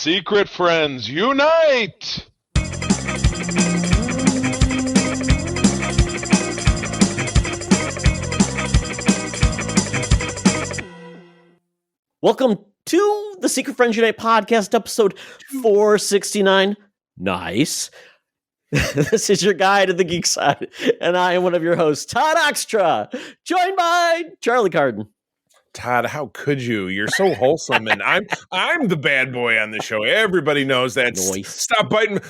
Secret friends, unite! Welcome to the Secret Friends Unite podcast, episode 469. Nice. This is your guide to the geek side, and I am one of your hosts, Todd Oxtra, joined by Charlie Carden. Todd, how could you? You're so wholesome, and I'm the bad boy on the show. Everybody knows that. Nice.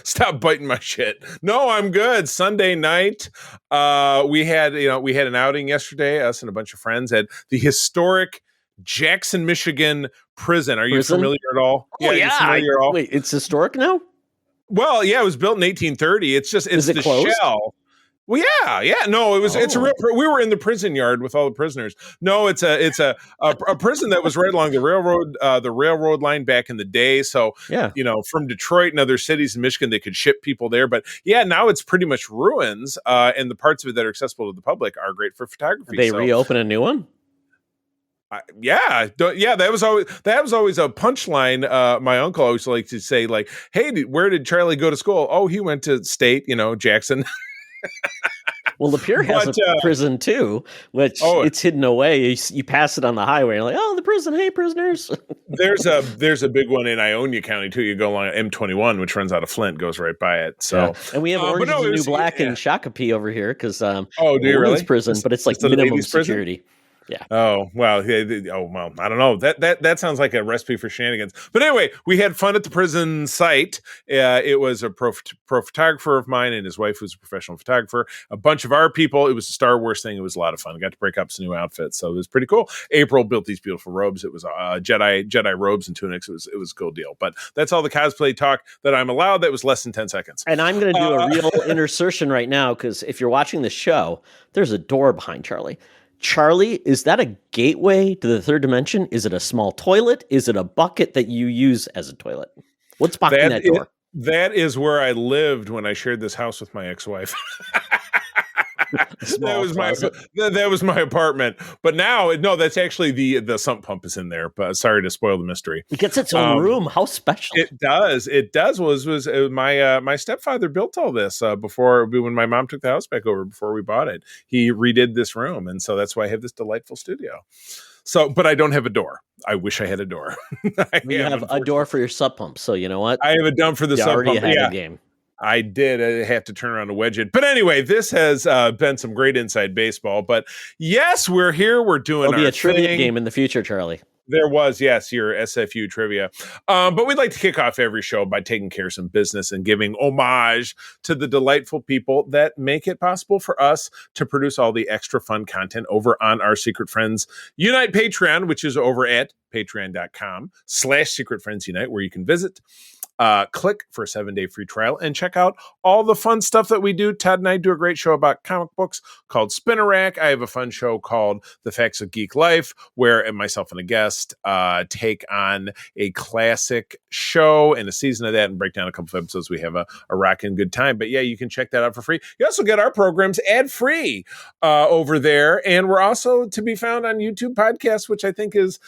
Stop biting my shit. No, I'm good. Sunday night, we had an outing yesterday. Us and a bunch of friends at the historic Jackson, Michigan prison. Are you familiar at all? Oh, yeah. Wait, it's historic now? Well, yeah, it was built in 1830. It's the closed? shell. Well, yeah. No, it's a real. We were in the prison yard with all the prisoners. No, it's a prison that was right along the railroad line back in the day. So yeah, from Detroit and other cities in Michigan, they could ship people there. But yeah, now it's pretty much ruins, and the parts of it that are accessible to the public are great for photography. They reopen a new one. Yeah. That was always a punchline. My uncle always liked to say, like, "Hey, where did Charlie go to school? Oh, he went to State, Jackson." Well, Lapeer has a prison too, which it's hidden away. You pass it on the highway, and you're like, "Oh, the prison! Hey, prisoners!" There's a big one in Ionia County too. You go along M21, which runs out of Flint, goes right by it. So, yeah. And we have Orange is the New Black in Shakopee over here because do you really? Prison, but it's like minimum security. Prison? Yeah. Oh, well. I don't know. That sounds like a recipe for shenanigans. But anyway, we had fun at the prison site. It was a pro photographer of mine and his wife, who's a professional photographer. A bunch of our people. It was a Star Wars thing. It was a lot of fun. I got to break up some new outfits, so it was pretty cool. April built these beautiful robes. It was Jedi robes and tunics. It was a cool deal. But that's all the cosplay talk that I'm allowed. That was less than 10 seconds. And I'm going to do a real insertion right now because if you're watching the show, there's a door behind Charlie. Charlie, is that a gateway to the third dimension? Is it a small toilet? Is it a bucket that you use as a toilet? What's behind that door? That is where I lived when I shared this house with my ex-wife. That was my apartment. But now, no, that's actually the sump pump is in there. But sorry to spoil the mystery. It gets its own room. How special! It does. Was my stepfather built all this when my mom took the house back over before we bought it. He redid this room, and so that's why I have this delightful studio. So, but I don't have a door. I wish I had a door. You have a door for your sub pump. So you know what? I have a dump for the sub pump. Yeah. Game. I did. I have to turn around and wedge it. But anyway, this has been some great inside baseball. But yes, we're here. We're doing There'll be a trivia game in the future, Charlie. There was, yes, your SFU trivia. But we'd like to kick off every show by taking care of some business and giving homage to the delightful people that make it possible for us to produce all the extra fun content over on our Secret Friends Unite Patreon, which is over at patreon.com/Secret Friends Unite, where you can visit. Click for a 7-day free trial and check out all the fun stuff that we do. Todd and I do a great show about comic books called Spinner Rack. I have a fun show called The Facts of Geek Life, where myself and a guest take on a classic show and a season of that and break down a couple of episodes. We have a rockin' good time. But yeah, you can check that out for free. You also get our programs ad-free over there. And we're also to be found on YouTube podcasts, which I think is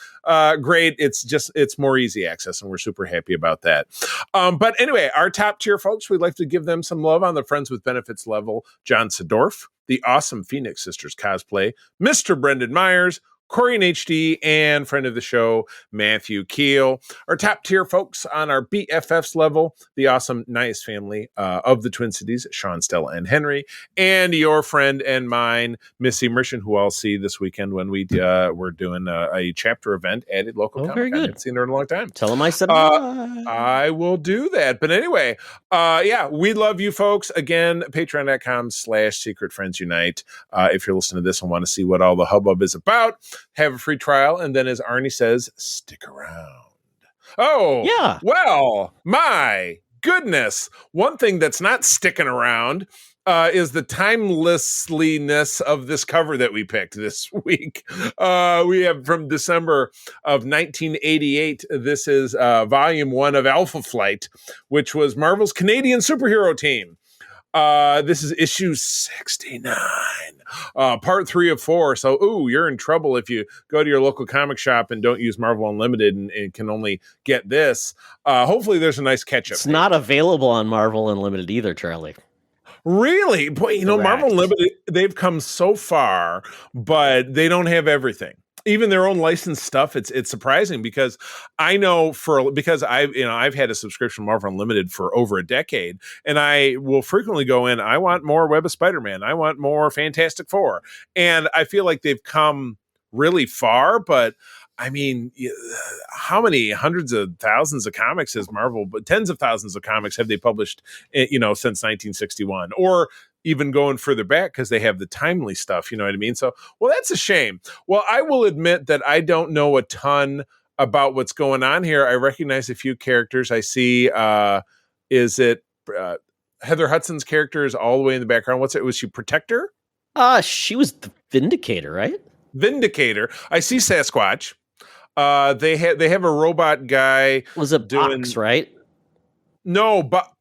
great. It's more easy access, and we're super happy about that. But anyway, our top tier folks, we'd like to give them some love on the Friends with Benefits level. John Sedorf, the awesome Phoenix Sisters cosplay, Mr. Brendan Myers, Corey in HD, and friend of the show, Matthew Keel. Our top tier folks on our BFFs level, the awesome Nias family of the Twin Cities, Sean, Stella, and Henry, and your friend and mine, Missy Merchant, who I'll see this weekend when we're doing a chapter event at a local comic. Very good. I haven't seen her in a long time. Tell them I said I will do that. But anyway, we love you folks. Again, patreon.com/Secret Friends Unite. If you're listening to this and want to see what all the hubbub is about, have a free trial, and then as Arnie says, stick around. Oh, yeah. Well, my goodness. One thing that's not sticking around is the timelessness of this cover that we picked this week. We have from December of 1988. This is Volume 1 of Alpha Flight, which was Marvel's Canadian superhero team. This is issue 69, part 3 of 4. So, you're in trouble if you go to your local comic shop and don't use Marvel Unlimited and can only get this. Hopefully there's a nice catch-up. It's not available on Marvel Unlimited either, Charlie. Really? Boy, Marvel Unlimited, they've come so far, but they don't have everything. Even their own licensed stuff, it's surprising because I know because I've had a subscription to Marvel Unlimited for over a decade, and I will frequently go in. I want more Web of Spider-Man. I want more Fantastic Four, and I feel like they've come really far. But I mean, how many hundreds of thousands of comics has Marvel? But tens of thousands of comics have they published? Since 1961, or even going further back because they have the timely stuff, you know what I mean? So, well, that's a shame. Well, I will admit that I don't know a ton about what's going on here. I recognize a few characters. I see, is it Heather Hudson's character is all the way in the background. What's it? Was she Protector? She was the Vindicator, right? Vindicator. I see Sasquatch. They have a robot guy. Was it Box, right? No, but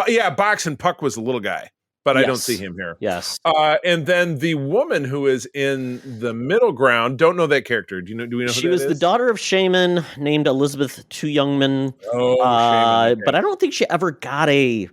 yeah, Box, and Puck was the little guy. But yes. I don't see him here. Yes. And then the woman who is in the middle ground, don't know that character. Do we know who that is? She was the daughter of Shaman named Elizabeth Two Youngman. Oh, Shaman, okay. But I don't think she ever got a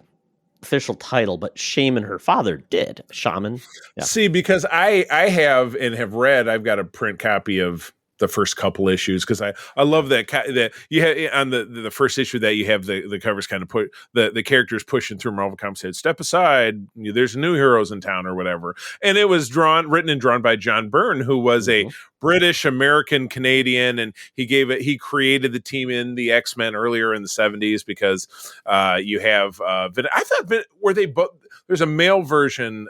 official title, but Shaman, her father, did. Shaman. Yeah. See, because I have read, I've got a print copy of the first couple issues because I love that you have on the first issue that you have the covers kind of put the characters pushing through. Marvel Comics said, "Step aside, there's new heroes in town," or whatever. And it was written and drawn by John Byrne, who was a British American Canadian, and he created the team in the X-Men earlier in the 70s because you have I thought were they both. There's a male version.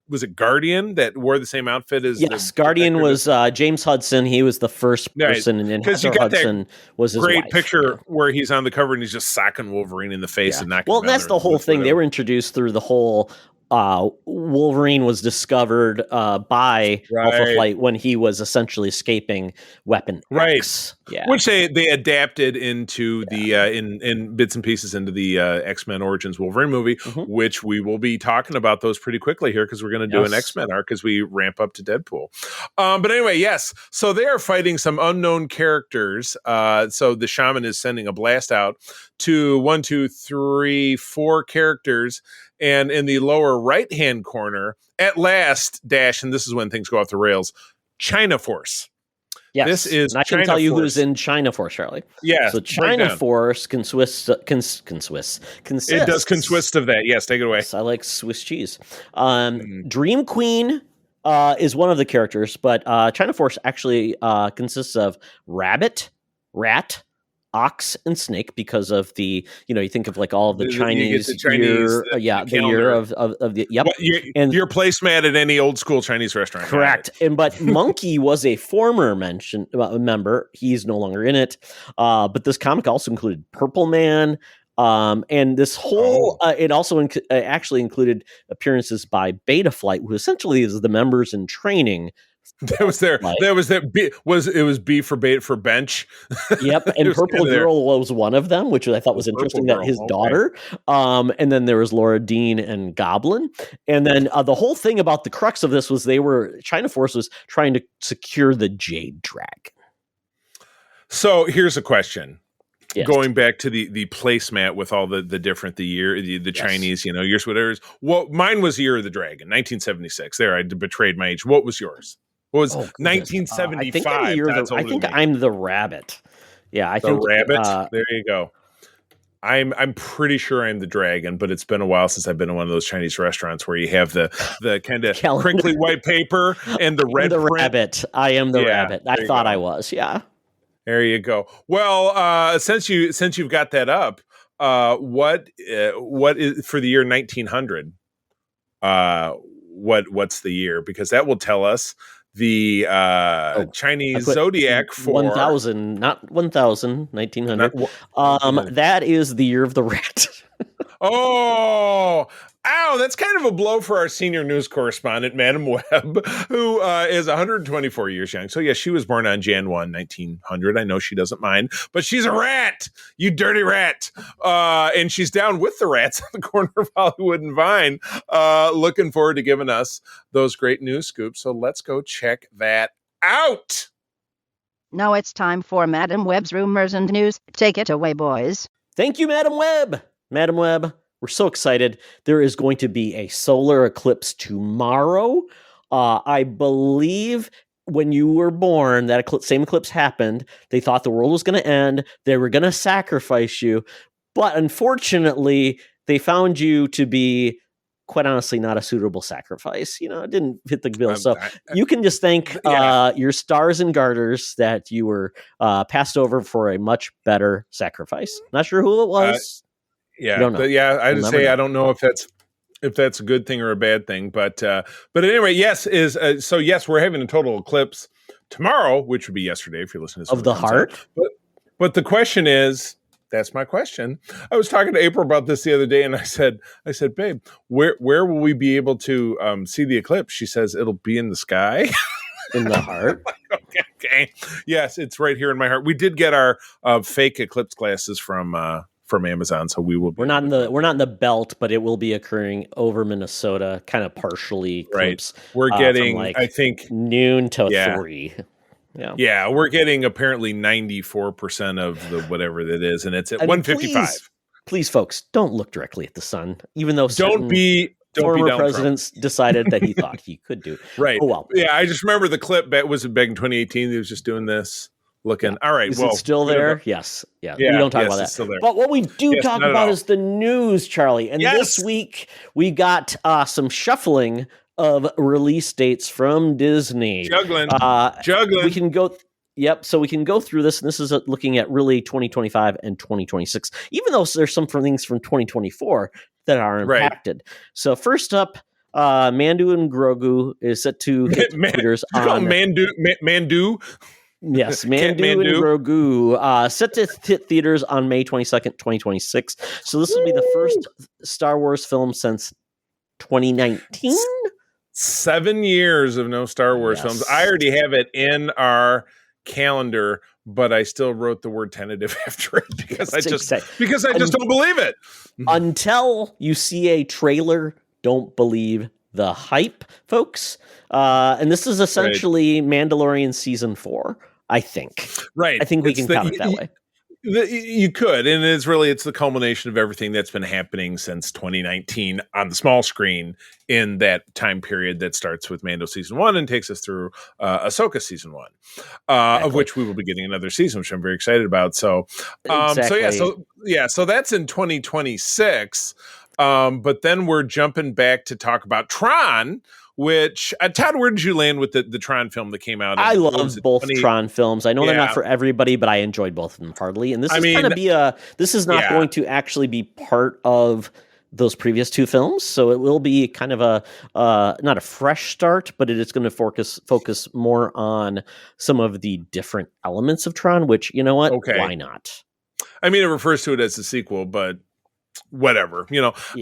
Was it Guardian that wore the same outfit as? Yes, Guardian was James Hudson. He was the first person, and Heather Hudson was his great wife. Picture where he's on the cover and he's just socking Wolverine in the face and knocking. Well, that's the whole thing. They were introduced through the whole. Wolverine was discovered by Alpha Flight when he was essentially escaping Weapon X. Yeah. Which they adapted into the in bits and pieces into the X-Men Origins Wolverine movie, which we will be talking about those pretty quickly here because we're going to do an X-Men arc as we ramp up to Deadpool. But anyway, yes. So they are fighting some unknown characters. So the shaman is sending a blast out to 4 characters. And in the lower right-hand corner, at last, Dash, and this is when things go off the rails, China Force. Yes, this is. And I can tell you who's in China Force, Charlie. Yeah, so China Force consists. It does consist of that. Yes, take it away. Yes, I like Swiss cheese. Dream Queen is one of the characters, but China Force actually consists of Rabbit, Rat, Ox, and Snake because of the, you think of like all of the Chinese year, the year of the, and your placemat at any old school Chinese restaurant. Correct. But Monkey was a former member. He's no longer in it. But this comic also included Purple Man. And this whole, it also actually included appearances by Beta Flight, who essentially is the members in training. That was there. That was that. It was B for bench. Yep, and Purple Girl was one of them, which I thought was interesting. That his daughter. And then there was Laura Dean and Goblin. And then the whole thing about the crux of this was China Force was trying to secure the Jade Dragon. So here's a question. Yes. Going back to the placemat with all the different the Chinese years, whatever it is. Well, mine was the Year of the Dragon, 1976. There, I betrayed my age. What was yours? What was 1975? I think I'm the Rabbit. Yeah, I think the Rabbit. There you go. I'm pretty sure I'm the Dragon, but it's been a while since I've been in one of those Chinese restaurants where you have the kind of crinkly white paper and the red print. Rabbit. I am the Rabbit. I thought I was. Yeah. There you go. Well, since you've got that up, what is for the year 1900? What's the year? Because that will tell us the Chinese zodiac for 1000, not 1000, 1900. That is the Year of the Rat. Oh, Ow, that's kind of a blow for our senior news correspondent, Madam Webb, who is 124 years young. So, yes, she was born on Jan 1, 1900. I know she doesn't mind, but she's a rat, you dirty rat. And she's down with the rats on the corner of Hollywood and Vine, looking forward to giving us those great news scoops. So let's go check that out. Now it's time for Madam Webb's Rumors and News. Take it away, boys. Thank you, Madam Webb. Madam Webb, we're so excited. There is going to be a solar eclipse tomorrow. I believe when you were born, that same eclipse happened. They thought the world was going to end. They were going to sacrifice you. But unfortunately, they found you to be, quite honestly, not a suitable sacrifice. It didn't fit the bill. So you can just thank your stars and garters that you were passed over for a much better sacrifice. Not sure who it was. I just say I don't know if that's a good thing or a bad thing, but anyway, yes, we're having a total eclipse tomorrow, which would be yesterday if you're listening to this of the heart. But the question is, that's my question. I was talking to April about this the other day, and I said, babe, where will we be able to see the eclipse? She says it'll be in the sky. In the heart. Okay. Yes, it's right here in my heart. We did get our fake eclipse glasses from Amazon, so we will. We're not in the belt, but it will be occurring over Minnesota, kind of partially. Eclipse, right. We're getting, from I think, noon to 3. Yeah, we're getting apparently 94% of the whatever that is, and it's at 155. Please, folks, don't look directly at the sun, even though don't be former presidents decided that he thought he could do. Right. Oh, well. Yeah, I just remember the clip. Was it back in 2018? He was just doing this, looking. All right. Is it still there? Yes. Yeah. We don't talk about that. Still there. But what we do talk about is the news, Charlie. And this week we got some shuffling of release dates from Disney. Juggling. We can go. Yep. So we can go through this, and this is looking at really 2025 and 2026, even though there's some things from 2024 that are impacted. Right. So first up, Mandu and Grogu is set to hit theaters on Mandu. Yes, Mandu and Grogu set to hit theaters on May 22nd, 2026. So this will be the first Star Wars film since 2019. 7 years of no Star Wars films. I already have it in our calendar, but I still wrote the word tentative after it because I just don't believe it. Until you see a trailer, don't believe the hype, folks. And this is essentially Mandalorian season 4, I think. Right. I think we can count it that way. You could, and it's the culmination of everything that's been happening since 2019 on the small screen in that time period that starts with Mando season 1 and takes us through Ahsoka season 1, of which we will be getting another season, which I'm very excited about. So, so that's in 2026. But then we're jumping back to talk about Tron. Which Todd, where did you land with the Tron film that came out? I love both Tron films. I know they're not for everybody, but I enjoyed both of them heartily. And this is not going to actually be part of those previous two films, so it will be kind of a not a fresh start, but it is going to focus more on some of the different elements of Tron. Which, you know what? Okay. Why not? I mean, it refers to it as a sequel, but whatever.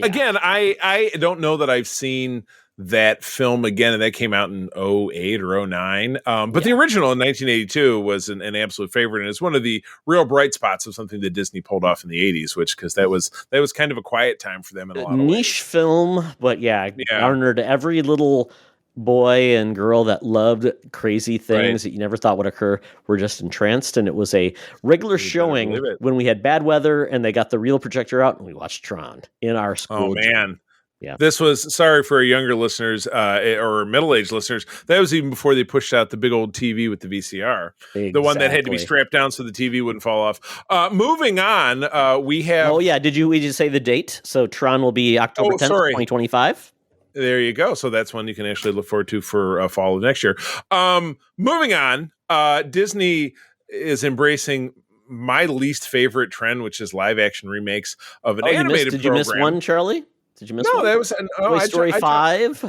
Again, I don't know that I've seen that film again, and that came out in 2008 or 2009. But the original in 1982 was an absolute favorite, and it's one of the real bright spots of something that Disney pulled off in the 80s, because that was kind of a quiet time for them in a lot of ways. Niche film, but garnered every little boy and girl that loved crazy things that you never thought would occur were just entranced, and it was a regular showing when we had bad weather and they got the real projector out and we watched Tron in our school. Oh man. Yeah. This was, sorry for our younger listeners or middle-aged listeners, that was even before they pushed out the big old TV with the VCR. Exactly. The one that had to be strapped down so the TV wouldn't fall off. Moving on, we have... Oh, yeah. Did you just say the date? So Tron will be October 10th, 2025? There you go. So that's one you can actually look forward to for fall of next year. Moving on, Disney is embracing my least favorite trend, which is live-action remakes of an animated program. Did you miss one, Charlie? Did you miss one? No, that was Toy Story 5,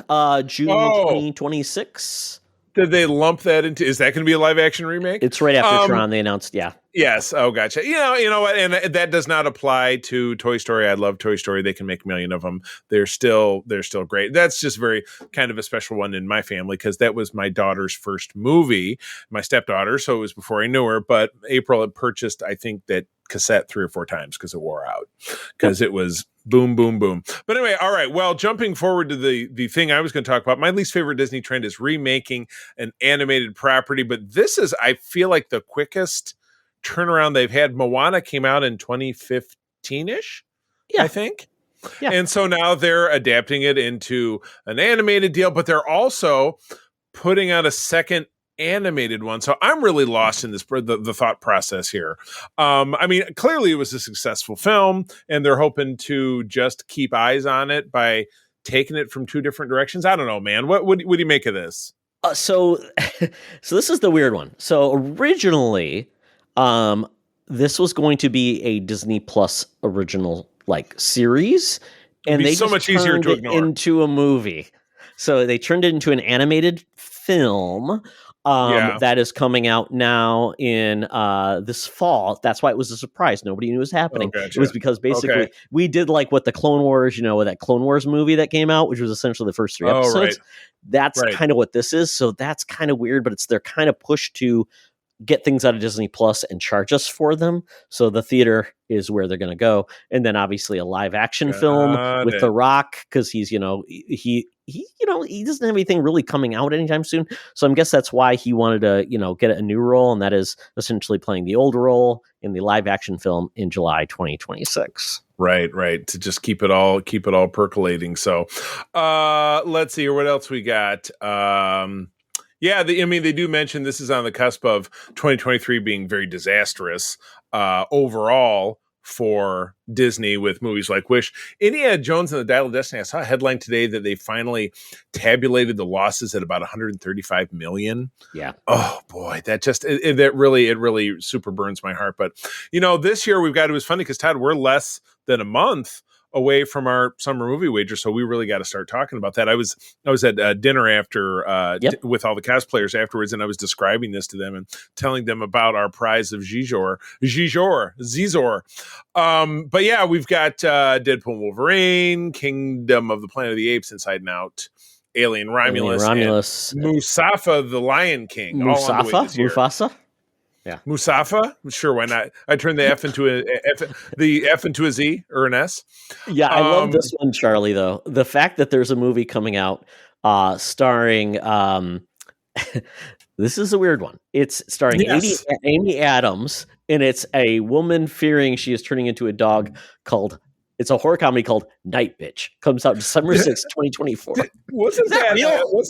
June 2026. Did they lump that into? Is that going to be a live action remake? It's right after Tron. They announced, Yes. Oh, gotcha. You know what? And that does not apply to Toy Story. I love Toy Story. They can make a million of them. They're still great. That's just very kind of a special one in my family because that was my daughter's first movie, my stepdaughter. So it was before I knew her. But April had purchased, I think, that cassette 3 or 4 times because it wore out because it was boom, boom, boom. But anyway, all right. Well, jumping forward to the thing I was going to talk about, my least favorite Disney trend is remaking an animated property. But this is, I feel like, the quickest turnaround they've had. Moana came out in 2015-ish, I think. Yeah. And so now they're adapting it into an animated deal, but they're also putting out a second animated one. So I'm really lost in this the thought process here. I mean, clearly it was a successful film, and they're hoping to just keep eyes on it by taking it from 2 different directions. I don't know, man. What do you make of this? So this is the weird one. So originally, this was going to be a Disney Plus original series, and they so much easier to ignore into a movie. So they turned it into an animated film that is coming out now in this fall. That's why it was a surprise. Nobody knew it was happening. Oh, gotcha. It was because basically we did what the Clone Wars, with that Clone Wars movie that came out, which was essentially the first 3 episodes. Right. That's kind of what this is. So that's kind of weird, but they're kind of pushed to get things out of Disney Plus and charge us for them. So the theater is where they're going to go. And then obviously a live action film with The Rock, because he's, he doesn't have anything really coming out anytime soon. So I guess that's why he wanted to, get a new role. And that is essentially playing the old role in the live action film in July 2026. Right. To just keep it all percolating. So let's see here. What else we got? They do mention this is on the cusp of 2023 being very disastrous overall for Disney with movies like Wish. Indiana Jones and the Dial of Destiny. I saw a headline today that they finally tabulated the losses at about 135 million. Yeah. Oh boy, that just it really super burns my heart. But this year it was funny because Todd, we're less than a month away from our summer movie wager, so we really got to start talking about that. I was at dinner after with all the cosplayers afterwards, and I was describing this to them and telling them about our prize of Zizor. But yeah, we've got Deadpool and Wolverine, Kingdom of the Planet of the Apes, Inside and Out, Alien Romulus. And Musafa the Lion King. Mufasa? Yeah. Musafa? Sure, why not? I turned the F into a Z or an S. Yeah, I love this one, Charlie, though. The fact that there's a movie coming out starring this is a weird one. It's starring Amy Adams, and it's a woman fearing she is turning into a dog it's a horror comedy called Night Bitch. Comes out December 6th, 2024. Wasn't that real?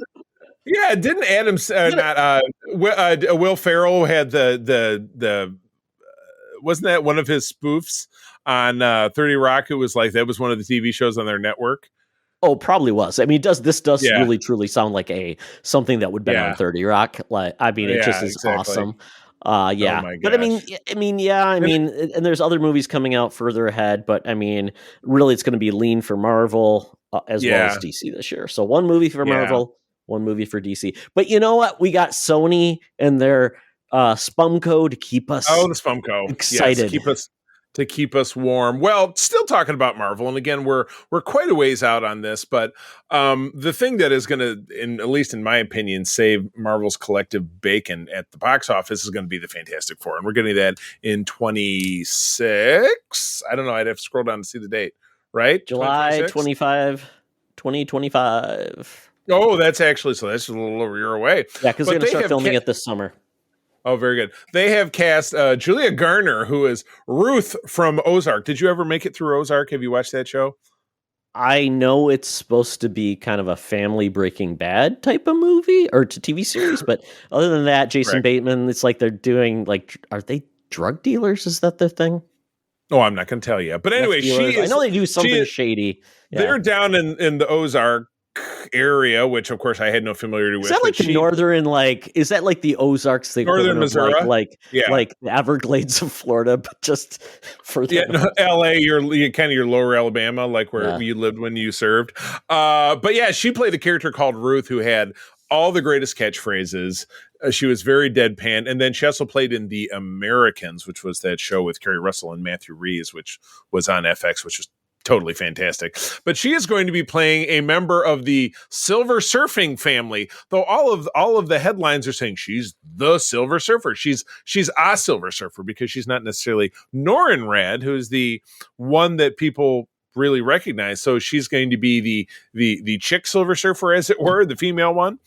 Yeah, didn't Adams Will Ferrell had the wasn't that one of his spoofs on 30 Rock? It was that was one of the TV shows on their network. Oh, probably was. I mean, this does really truly sound like something that would be on 30 Rock. It just is awesome. Yeah, oh but I mean, and there's other movies coming out further ahead, but I mean, really, it's going to be lean for Marvel as well as DC this year. So one movie for Marvel. One movie for DC. But you know what? We got Sony and their Spumco to keep us the Spumco excited. Yes, to keep us warm. Well, still talking about Marvel, and again, we're quite a ways out on this, but the thing that is going to, at least in my opinion, save Marvel's collective bacon at the box office is going to be the Fantastic Four, and we're getting that in 26. I don't know. I'd have to scroll down to see the date. Right, July 25, 2025. Oh, that's just a little over a year away. Yeah, because they're going to start filming it this summer. Oh, very good. They have cast Julia Garner, who is Ruth from Ozark. Did you ever make it through Ozark? Have you watched that show? I know it's supposed to be kind of a family Breaking Bad type of movie or TV series, but other than that, Jason Bateman, it's like they're doing are they drug dealers? Is that their thing? Oh, I'm not going to tell you. But anyway, I know they do something shady. Yeah. They're down in the Ozark area, which of course I had no familiarity with. Is that the northern, is that like the Ozarks? Northern Missouri, like the Everglades of Florida, but just further. Yeah, no, L.A. You're kind of your lower Alabama, like where you lived when you served. But yeah, she played a character called Ruth who had all the greatest catchphrases. She was very deadpan. And then she also played in The Americans, which was that show with Kerry Russell and Matthew Rhys, which was on FX, which was totally fantastic. But she is going to be playing a member of the Silver Surfing family, though all of the headlines are saying she's the Silver Surfer. She's a Silver Surfer because she's not necessarily Norrin Rad, who's the one that people really recognize. So she's going to be the chick Silver Surfer, as it were, the female one,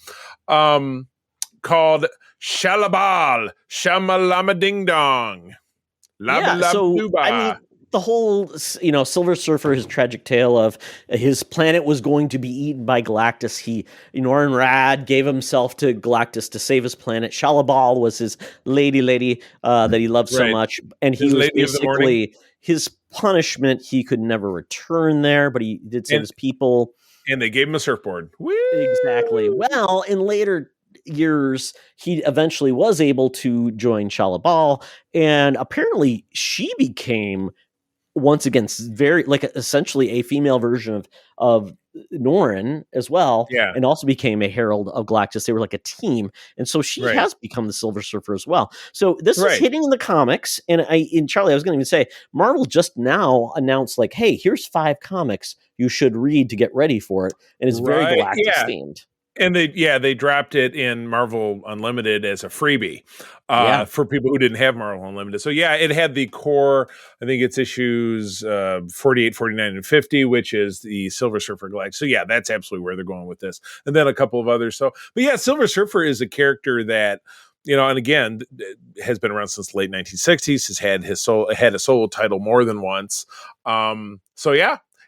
called Shalabal Shamalama Ding Dong. The whole, Silver Surfer, his tragic tale of his planet was going to be eaten by Galactus. Norrin Rad gave himself to Galactus to save his planet. Shalabal was his lady that he loved so much. And he was basically his punishment. He could never return there, but he did save his people. And they gave him a surfboard. Woo! Exactly. Well, in later years, he eventually was able to join Shalabal, and apparently she became, once again, very essentially a female version of Norrin as well, and also became a herald of Galactus. They were like a team, and so she has become the Silver Surfer as well. So this is hitting in the comics, and Charlie, I was going to even say, Marvel just now announced hey, here's 5 comics you should read to get ready for it, and it's very Galactus themed. And they dropped it in Marvel Unlimited as a freebie for people who didn't have Marvel Unlimited. So it had the core, I think it's issues 48, 49, and 50, which is the Silver Surfer Galactus. So that's absolutely where they're going with this. And then a couple of others. So, but Silver Surfer is a character that, and again, has been around since the late 1960s, has had a solo title more than once.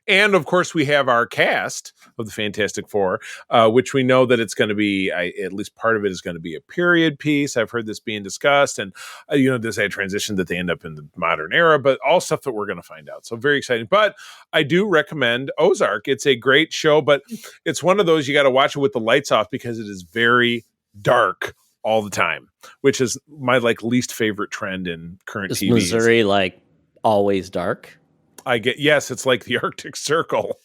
And of course, we have our cast of the Fantastic Four, which we know that it's going to be, at least part of it is going to be a period piece. I've heard this being discussed, and there's that transition that they end up in the modern era, but all stuff that we're going to find out. So very exciting. But I do recommend Ozark. It's a great show, but it's one of those you got to watch it with the lights off because it is very dark all the time, which is my least favorite trend in current TV. Is Missouri always dark? It's like the Arctic Circle.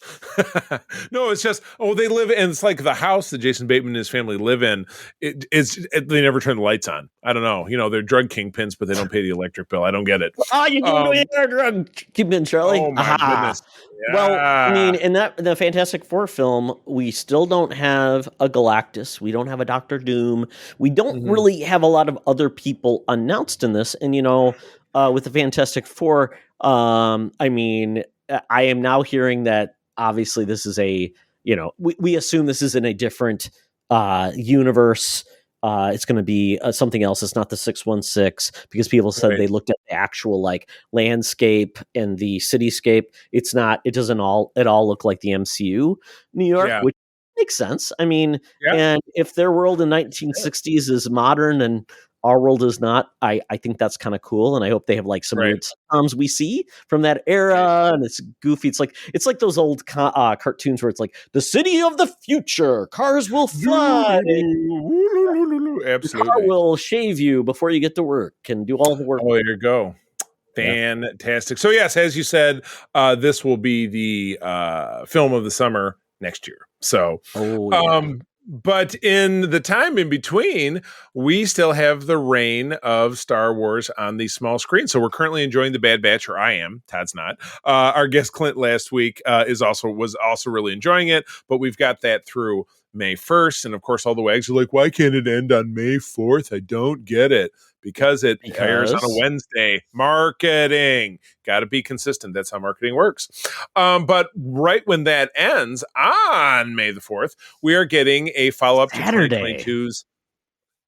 No, it's just, they live in, it's like the house that Jason Bateman and his family live in. They never turn the lights on. I don't know. They're drug kingpins, but they don't pay the electric bill. I don't get it. Oh, you do a drug kingpin, Charlie. Oh my goodness. Yeah. Well, in the Fantastic Four film, we still don't have a Galactus. We don't have a Doctor Doom. We don't really have a lot of other people announced in this. And, with the Fantastic Four, I am now hearing that obviously this is we assume this is in a different universe. It's going to be something else. It's not the 616 because people said they looked at the actual landscape and the cityscape. It's not. It doesn't all look like the MCU New York, which makes sense. And if their world in 1960s is modern and our world is not, I think that's kind of cool, and I hope they have some weird sitcoms we see from that era, and it's goofy. It's like those old cartoons where it's the city of the future, cars will fly, absolutely, the car will shave you before you get to work and do all the work. Oh, there you go. Fantastic. So yes, as you said, this will be the film of the summer next year. So, but in the time in between, we still have the reign of Star Wars on the small screen. So we're currently enjoying The Bad Batch, or I am. Todd's not. Our guest Clint last week was also really enjoying it, but we've got that through May 1st. And of course, all the wags are why can't it end on May 4th? I don't get it. Because it airs on a Wednesday. Marketing. Got to be consistent. That's how marketing works. But right when that ends on May the 4th, we are getting a follow-up to 2022's.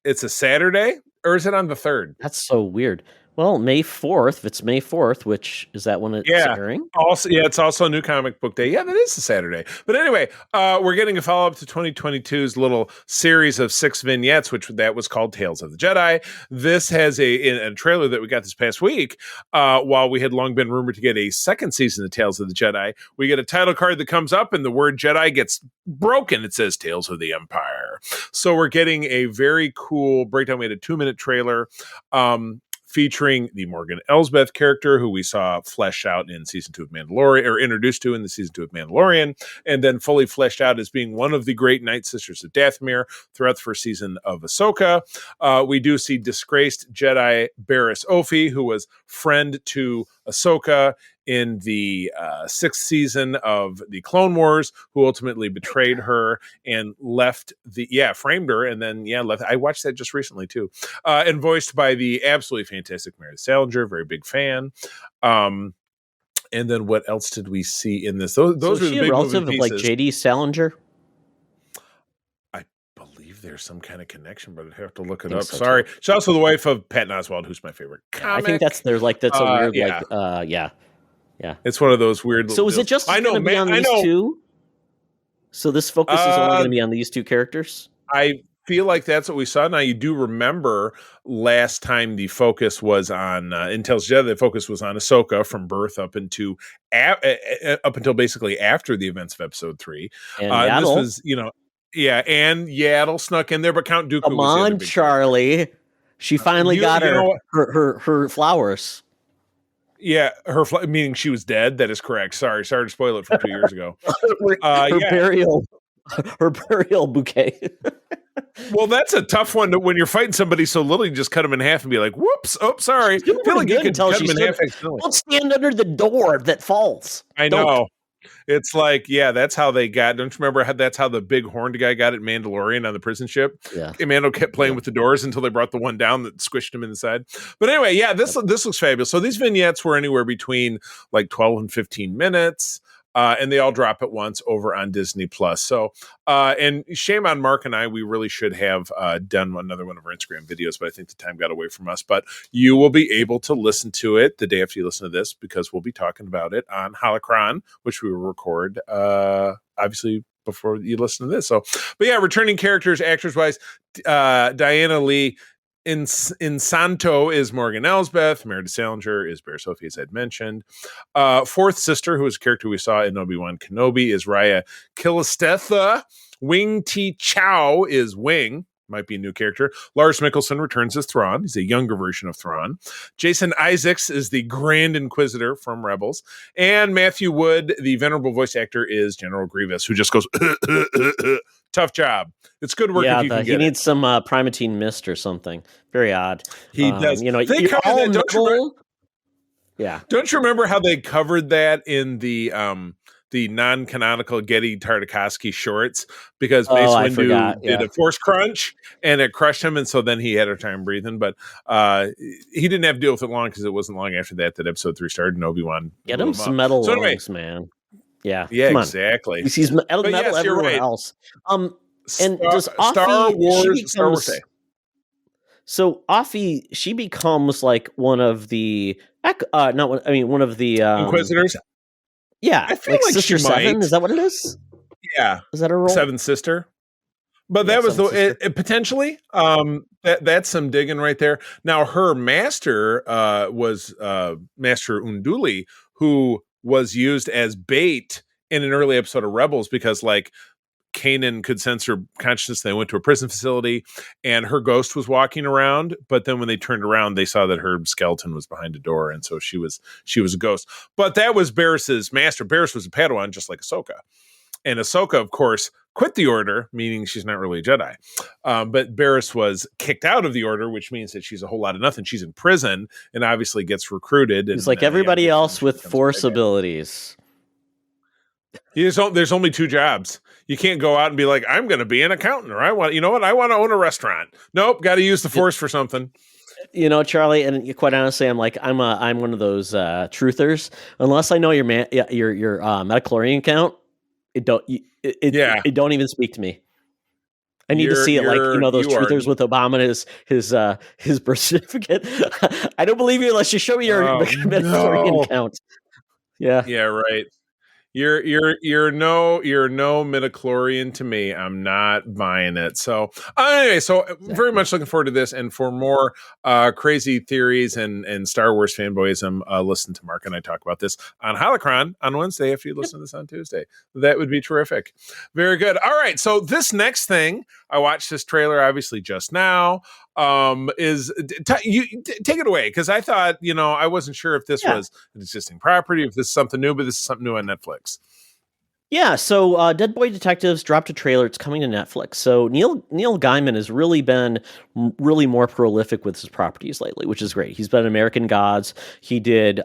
It's a Saturday? Or is it on the 3rd? That's so weird. Well, May 4th, if it's May 4th, which is that when it's airing? Also, it's also a new comic book day. Yeah, that is a Saturday. But anyway, we're getting a follow-up to 2022's little series of 6 vignettes, that was called Tales of the Jedi. This has a trailer that we got this past week. While we had long been rumored to get a second season of Tales of the Jedi, we get a title card that comes up and the word Jedi gets broken. It says Tales of the Empire. So we're getting a very cool breakdown. We had a 2-minute trailer. featuring the Morgan Elsbeth character, who we saw fleshed out in season 2 of Mandalorian, or introduced to in the season 2 of Mandalorian, and then fully fleshed out as being one of the great Night Sisters of Dathomir throughout the first season of Ahsoka. We do see disgraced Jedi Barriss Offee, who was friend to Ahsoka in the 6th season of the Clone Wars, who ultimately betrayed her and framed her, and then left. I watched that just recently too, and voiced by the absolutely fantastic Meredith Salinger, very big fan. And then what else did we see in this? Those So are is the she big a relative moving of like pieces. J.D. Salinger? I believe there's some kind of connection, but I'd have to look it Think up. so, Sorry. too. She's also the wife of Patton Oswalt, who's my favorite comic. I think that's a weird yeah. Yeah. It's one of those weird. So is it just going to be on these two? So this focus is only going to be on these two characters? I feel like that's what we saw. Now, you do remember last time the focus was on in Tales of Jedi, the focus was on Ahsoka from birth up until basically after the events of Episode 3. And this was, and Yaddle snuck in there, but Count Dooku Come was the other on, big Charlie. character. She finally got her flowers. Yeah, meaning she was dead. That is correct. Sorry to spoil it from 2 years ago. Her burial bouquet. Well, that's a tough one when you're fighting somebody so little. You just cut them in half and be like, "Whoops! Oh, sorry." I feel like you could cut them in half. Don't stand under the door that falls. I know. It's like, that's how they got. Don't you remember how that's how the big horned guy got at Mandalorian on the prison ship? Yeah. Mando kept playing with the doors until they brought the one down that squished him in the side. But anyway, this looks fabulous. So these vignettes were anywhere between like 12 and 15 minutes. And they all drop at once over on Disney Plus. So, and shame on Mark and I, we really should have done another one of our Instagram videos, but I think the time got away from us. But you will be able to listen to it the day after you listen to this, because we'll be talking about it on Holocron, which we will record, obviously, before you listen to this. So, but returning characters, actors-wise, Diana Lee Insanto is Morgan Elsbeth. Meredith Salinger is Barriss Offee, as I'd mentioned. Fourth sister, who is a character we saw in Obi-Wan Kenobi, is Raya Killistetha. Wing Ti Chow is Wing. Might be a new character. Lars Mikkelsen returns as Thrawn. He's a younger version of Thrawn. Jason Isaacs is the Grand Inquisitor from Rebels. And Matthew Wood, the venerable voice actor, is General Grievous, who just goes, tough job. It's good work if you can get he needs some Primatine Mist or something. Very odd. He does. You're all metal. Yeah. Don't you remember how they covered that in the non-canonical Getty Tartakovsky shorts, because Mace Windu did a force crunch and it crushed him, and so then he had a time breathing. But he didn't have to deal with it long, because it wasn't long after that Episode 3 started and Obi-Wan get him some metal lungs, man. Yeah, exactly. He sees metal everywhere else. And does Star Wars Day. So Offee, she becomes like one of the one of the Inquisitors. Yeah, I feel like Sister she Seven. might. Is that what it is? Yeah, is that a role? Seventh Sister. But that was it potentially. That's some digging right there. Now her master was Master Unduli, who was used as bait in an early episode of Rebels, because like Kanan could sense her consciousness. They went to a prison facility and her ghost was walking around, but then when they turned around, they saw that her skeleton was behind a door, and so she was a ghost. But that was Barriss's master. Barriss was a Padawan, just like Ahsoka. And Ahsoka, of course, quit the Order, meaning she's not really a Jedi. But Barriss was kicked out of the Order, which means that she's a whole lot of nothing. She's in prison and obviously gets recruited. It's like everybody else with Force abilities. There's only two jobs. You can't go out and be like, I'm going to be an accountant, or I want to own a restaurant. Nope, got to use the Force for something. Charlie, and quite honestly, I'm one of those truthers. Unless I know your metachlorian count, it don't even speak to me. I need to see it, like those truthers with Obama his birth certificate. I don't believe you unless you show me your metachlorian count. Yeah. Yeah. Right. You're no midichlorian to me. I'm not buying it. So anyway, very much looking forward to this. And for more crazy theories and Star Wars fanboyism, listen to Mark and I talk about this on Holocron on Wednesday after you listen to this on Tuesday. That would be terrific. Very good. All right. So this next thing, I watched this trailer obviously just now. Take it away, because I thought, I wasn't sure if this was an existing property, if this is something new, but this is something new on Netflix. Yeah, so Dead Boy Detectives dropped a trailer. It's coming to Netflix. So Neil Gaiman has really been really more prolific with his properties lately, which is great. He's been American Gods. He did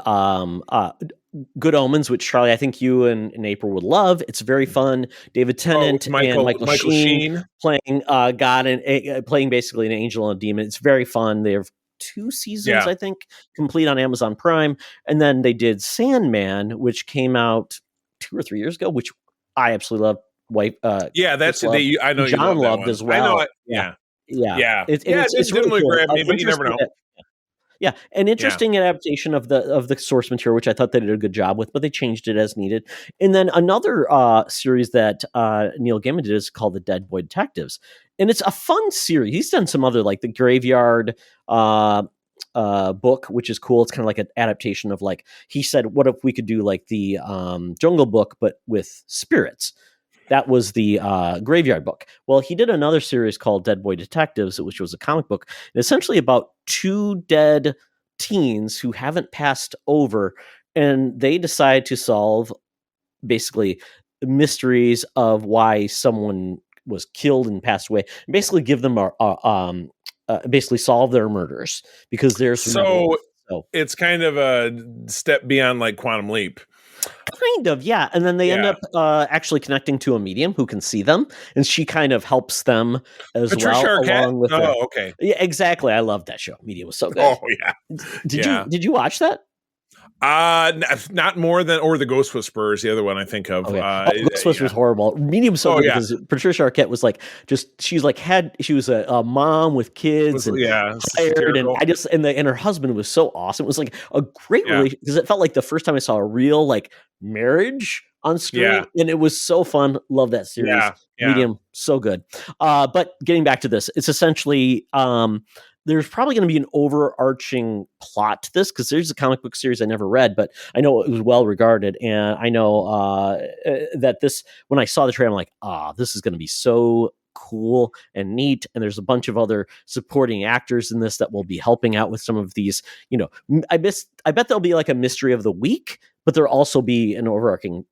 Good Omens, which, Charlie, I think you and April would love. It's very fun. David Tennant and Michael Sheen playing God and playing basically an angel and a demon. It's very fun. They have 2 seasons, I think, complete on Amazon Prime. And then they did Sandman, which came out 2 or 3 years ago, which I absolutely love. That's I know John you loved as well. I know it. Yeah. It's really really cool. grab me, but you never know. Yeah, an interesting adaptation of the source material, which I thought they did a good job with, but they changed it as needed. And then another series that Neil Gaiman did is called The Dead Boy Detectives, and it's a fun series. He's done some other, like the Graveyard book, which is cool. It's kind of like an adaptation of, like, he said, what if we could do like the Jungle Book but with spirits? That was the Graveyard book. Well, he did another series called Dead Boy Detectives, which was a comic book, and essentially about 2 dead teens who haven't passed over, and they decide to solve basically mysteries of why someone was killed and passed away, and basically give them basically solve their murders, because there's so it's kind of a step beyond like Quantum Leap. Kind of, yeah. And then they end up actually connecting to a medium who can see them, and she kind of helps them as Patricia well. Arquette? Along with okay. Yeah, exactly. I love that show. Medium was so good. Oh yeah. Did you watch that? Not more than, or the Ghost Whisperers, the other one I think of. Okay. Ghost Whisperers was horrible. Medium was so good because Patricia Arquette was like, she was a mom with kids and tired, and her husband was so awesome. It was like a great relationship, because it felt like the first time I saw a real like marriage on screen, and it was so fun. Love that series. Medium, so good. But getting back to this, it's essentially there's probably going to be an overarching plot to this, because there's a comic book series I never read, but I know it was well regarded, and I know that this, when I saw the trailer, I'm like, this is going to be so cool and neat, and there's a bunch of other supporting actors in this that will be helping out with some of these. I bet there'll be like a mystery of the week, but there'll also be an overarching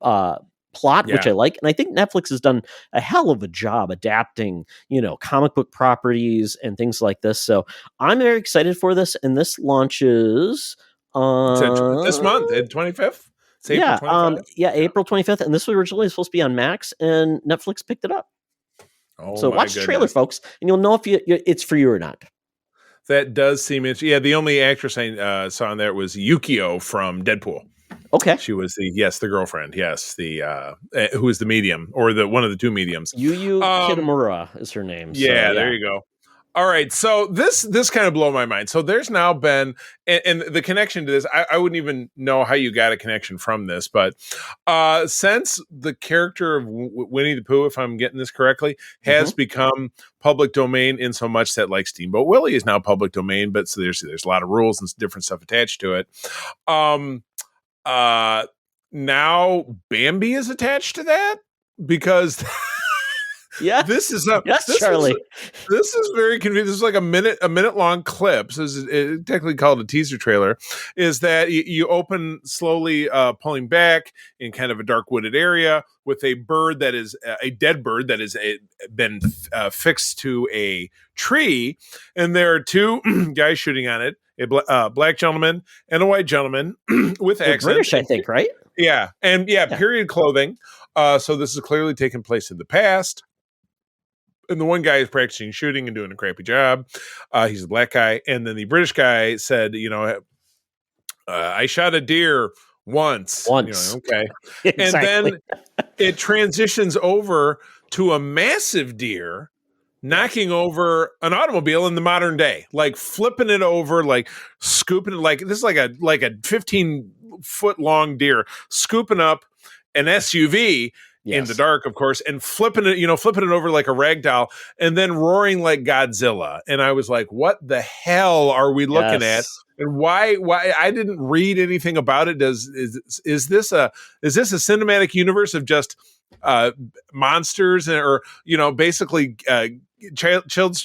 plot, which I like. And I think Netflix has done a hell of a job adapting, comic book properties and things like this. So I'm very excited for this. And this launches this month, 25th. April 25th. And this was originally supposed to be on Max, and Netflix picked it up. So watch the trailer, folks, and you'll know if it's for you or not. That does seem interesting. Yeah, the only actress I saw in there was Yukio from Deadpool. Okay, she was the girlfriend. Yes, the who is the medium, or one of the 2 mediums. Yuyu Kitamura is her name. There you go. All right, so this kind of blew my mind. So there's now been, and the connection to this, I wouldn't even know how you got a connection from this, but since the character of Winnie the Pooh, if I'm getting this correctly, has become public domain, in so much that like Steamboat Willie is now public domain, but so there's a lot of rules and different stuff attached to it. Now Bambi is attached to that, because this is Charlie. This is very convenient. This is like a minute long clip. So it's technically called a teaser trailer. Is that you open slowly, pulling back in kind of a dark wooded area with a bird that is a dead bird that has been fixed to a tree, and there are 2 guys shooting on it. A black gentleman and a white gentleman with accents. British, I think, right? Yeah, and period clothing. So this is clearly taking place in the past. And the one guy is practicing shooting and doing a crappy job. He's a black guy. And then the British guy said, I shot a deer once. Okay. Exactly. And then it transitions over to a massive deer knocking over an automobile in the modern day, like flipping it over, like scooping it, like this is like a 15-foot long deer scooping up an SUV. In the dark, of course, and flipping it over like a rag doll, and then roaring like Godzilla. And I was like, what the hell are we looking at? And why I didn't read anything about it. Is this a cinematic universe of just monsters, or basically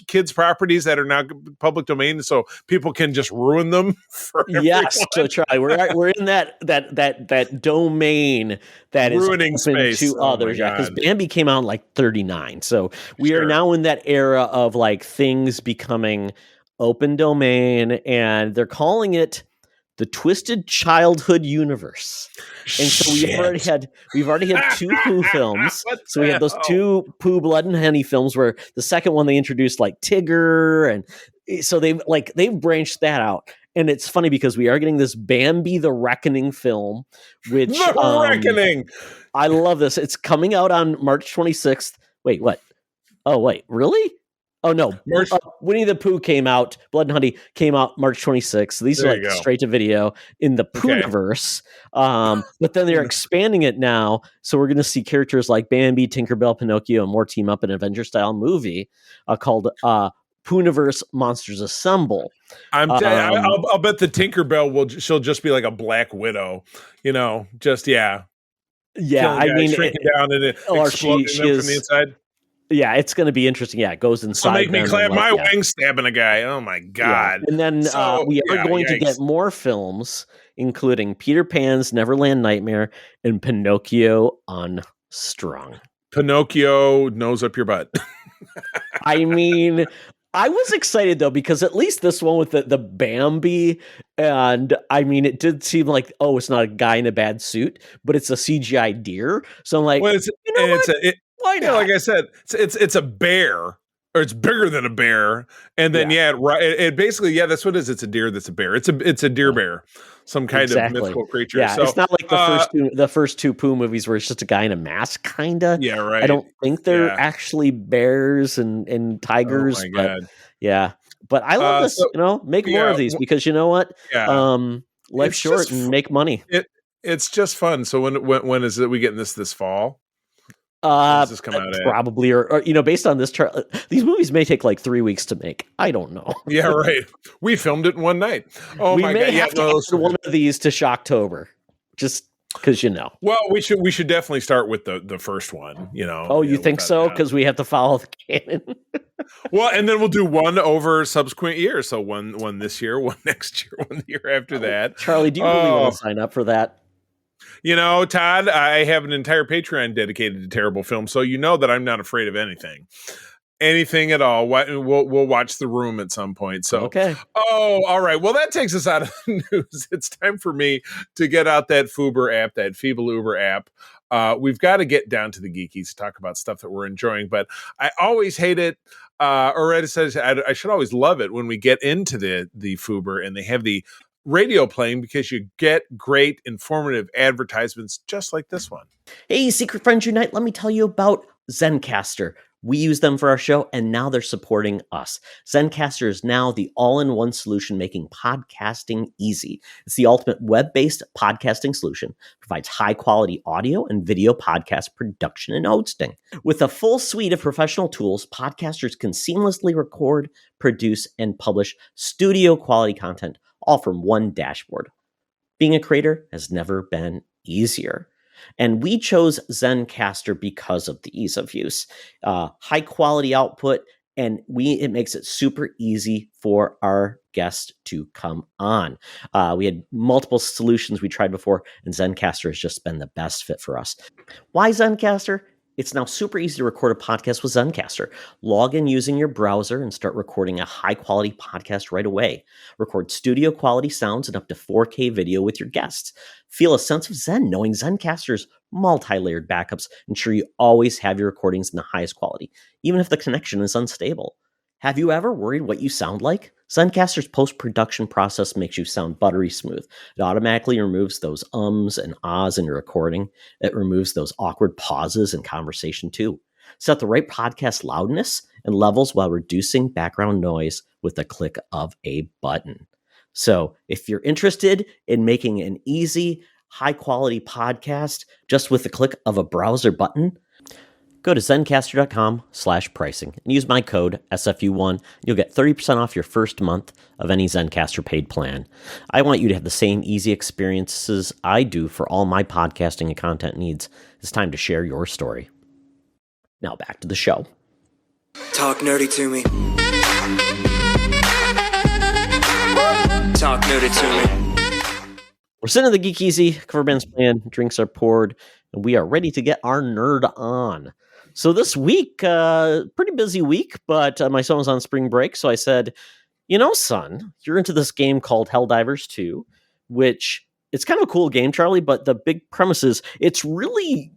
kids properties that are now public domain, so people can just ruin them for Yes, everyone. so Charlie, we're in that domain that is Ruining open space. to Oh my others. Yeah, because God. Bambi came out in like 39, so we are Sure. now in that era of like things becoming open domain, and they're calling it the Twisted Childhood Universe. And so we've already had 2 Pooh films. What So we have the those hell? 2 Pooh Blood and Honey films, where the second one they introduced like Tigger, and so they've branched that out. And it's funny because we are getting this Bambi the Reckoning film, which The Reckoning. I love this. It's coming out on March 26th. Wait, what? Oh, wait, really? Oh, no. Winnie the Pooh came out. Blood and Honey came out March 26th. So these There are you like go. straight to video in the Poohniverse. But then they're expanding it now. So we're going to see characters like Bambi, Tinkerbell, Pinocchio, and more team up in an Avenger-style movie called Poohniverse Monsters Assemble. I'll bet the Tinkerbell she'll just be like a Black Widow, just Yeah, I mean, shrinking down and exploding them from the inside. Yeah, it's going to be interesting. Yeah, it goes inside. So make me clap my yeah. wings stabbing a guy. Oh my God. Yeah. And then we are going to get more films, including Peter Pan's Neverland Nightmare and Pinocchio Unstrung. Pinocchio nose up your butt. I mean, I was excited though, because at least this one with the Bambi, and I mean, it did seem like, oh, it's not a guy in a bad suit, but it's a CGI deer. So I'm like, Well, why not? Like I said, it's a bear, or it's bigger than a bear, and then it basically that's what it is. It's a deer that's a bear. It's a deer bear, some kind of mythical creature. Yeah, so, it's not like the first two Pooh movies where it's just a guy in a mask, kinda. Yeah, right. I don't think they're actually bears and tigers. Oh my God. Yeah, but I love this. Make more of these, because you know what? Yeah. Life's short and make money. It's just fun. So when is it we getting this fall? Does this come out probably, or based on this chart, these movies may take like 3 weeks to make. I don't know. Yeah, right. We filmed it in one night. Oh my God! We may have to add one of these to Shocktober, just because Well, we should definitely start with the first one. Oh, you think so? Because we have to follow the canon. Well, and then we'll do one over subsequent years. So one this year, one next year, one the year after that. Charlie, do you really want to sign up for that? Todd, I have an entire Patreon dedicated to terrible films, so that I'm not afraid of anything at all. We'll watch The Room at some point. So okay. Oh, all right. Well, that takes us out of the news. It's time for me to get out that Fuber app, that Feeble Uber app. We've got to get down to the geekies to talk about stuff that we're enjoying, but I always hate it. Or I should always love it when we get into the Fuber and they have the radio playing, because you get great informative advertisements just like this one. Hey, Secret Friends Unite, let me tell you about Zencastr. We use them for our show, and now they're supporting us. Zencastr is now the all-in-one solution making podcasting easy. It's the ultimate web-based podcasting solution. Provides high-quality audio and video podcast production and hosting. With a full suite of professional tools, podcasters can seamlessly record, produce, and publish studio-quality content, all from one dashboard. Being a creator has never been easier. And we chose Zencastr because of the ease of use. High quality output, and it makes it super easy for our guests to come on. We had multiple solutions we tried before, and Zencastr has just been the best fit for us. Why Zencastr? It's now super easy to record a podcast with Zencastr. Log in using your browser and start recording a high-quality podcast right away. Record studio-quality sounds and up to 4K video with your guests. Feel a sense of zen knowing Zencastr's multi-layered backups ensure you always have your recordings in the highest quality, even if the connection is unstable. Have you ever worried what you sound like? Zencastr's post-production process makes you sound buttery smooth. It automatically removes those ums and ahs in your recording. It removes those awkward pauses in conversation too. Set the right podcast loudness and levels while reducing background noise with the click of a button. So if you're interested in making an easy, high-quality podcast just with the click of a browser button, go to Zencastr.com/pricing and use my code SFU1. You'll get 30% off your first month of any Zencastr paid plan. I want you to have the same easy experiences I do for all my podcasting and content needs. It's time to share your story. Now back to the show. Talk nerdy to me. Talk nerdy to me. We're sitting in the Geek Easy, cover band's playing, drinks are poured, and we are ready to get our nerd on. So this week, pretty busy week, but my son was on spring break, so I said, you know, son, you're into this game called Helldivers 2, which it's kind of a cool game, Charlie, but the big premise is it's really,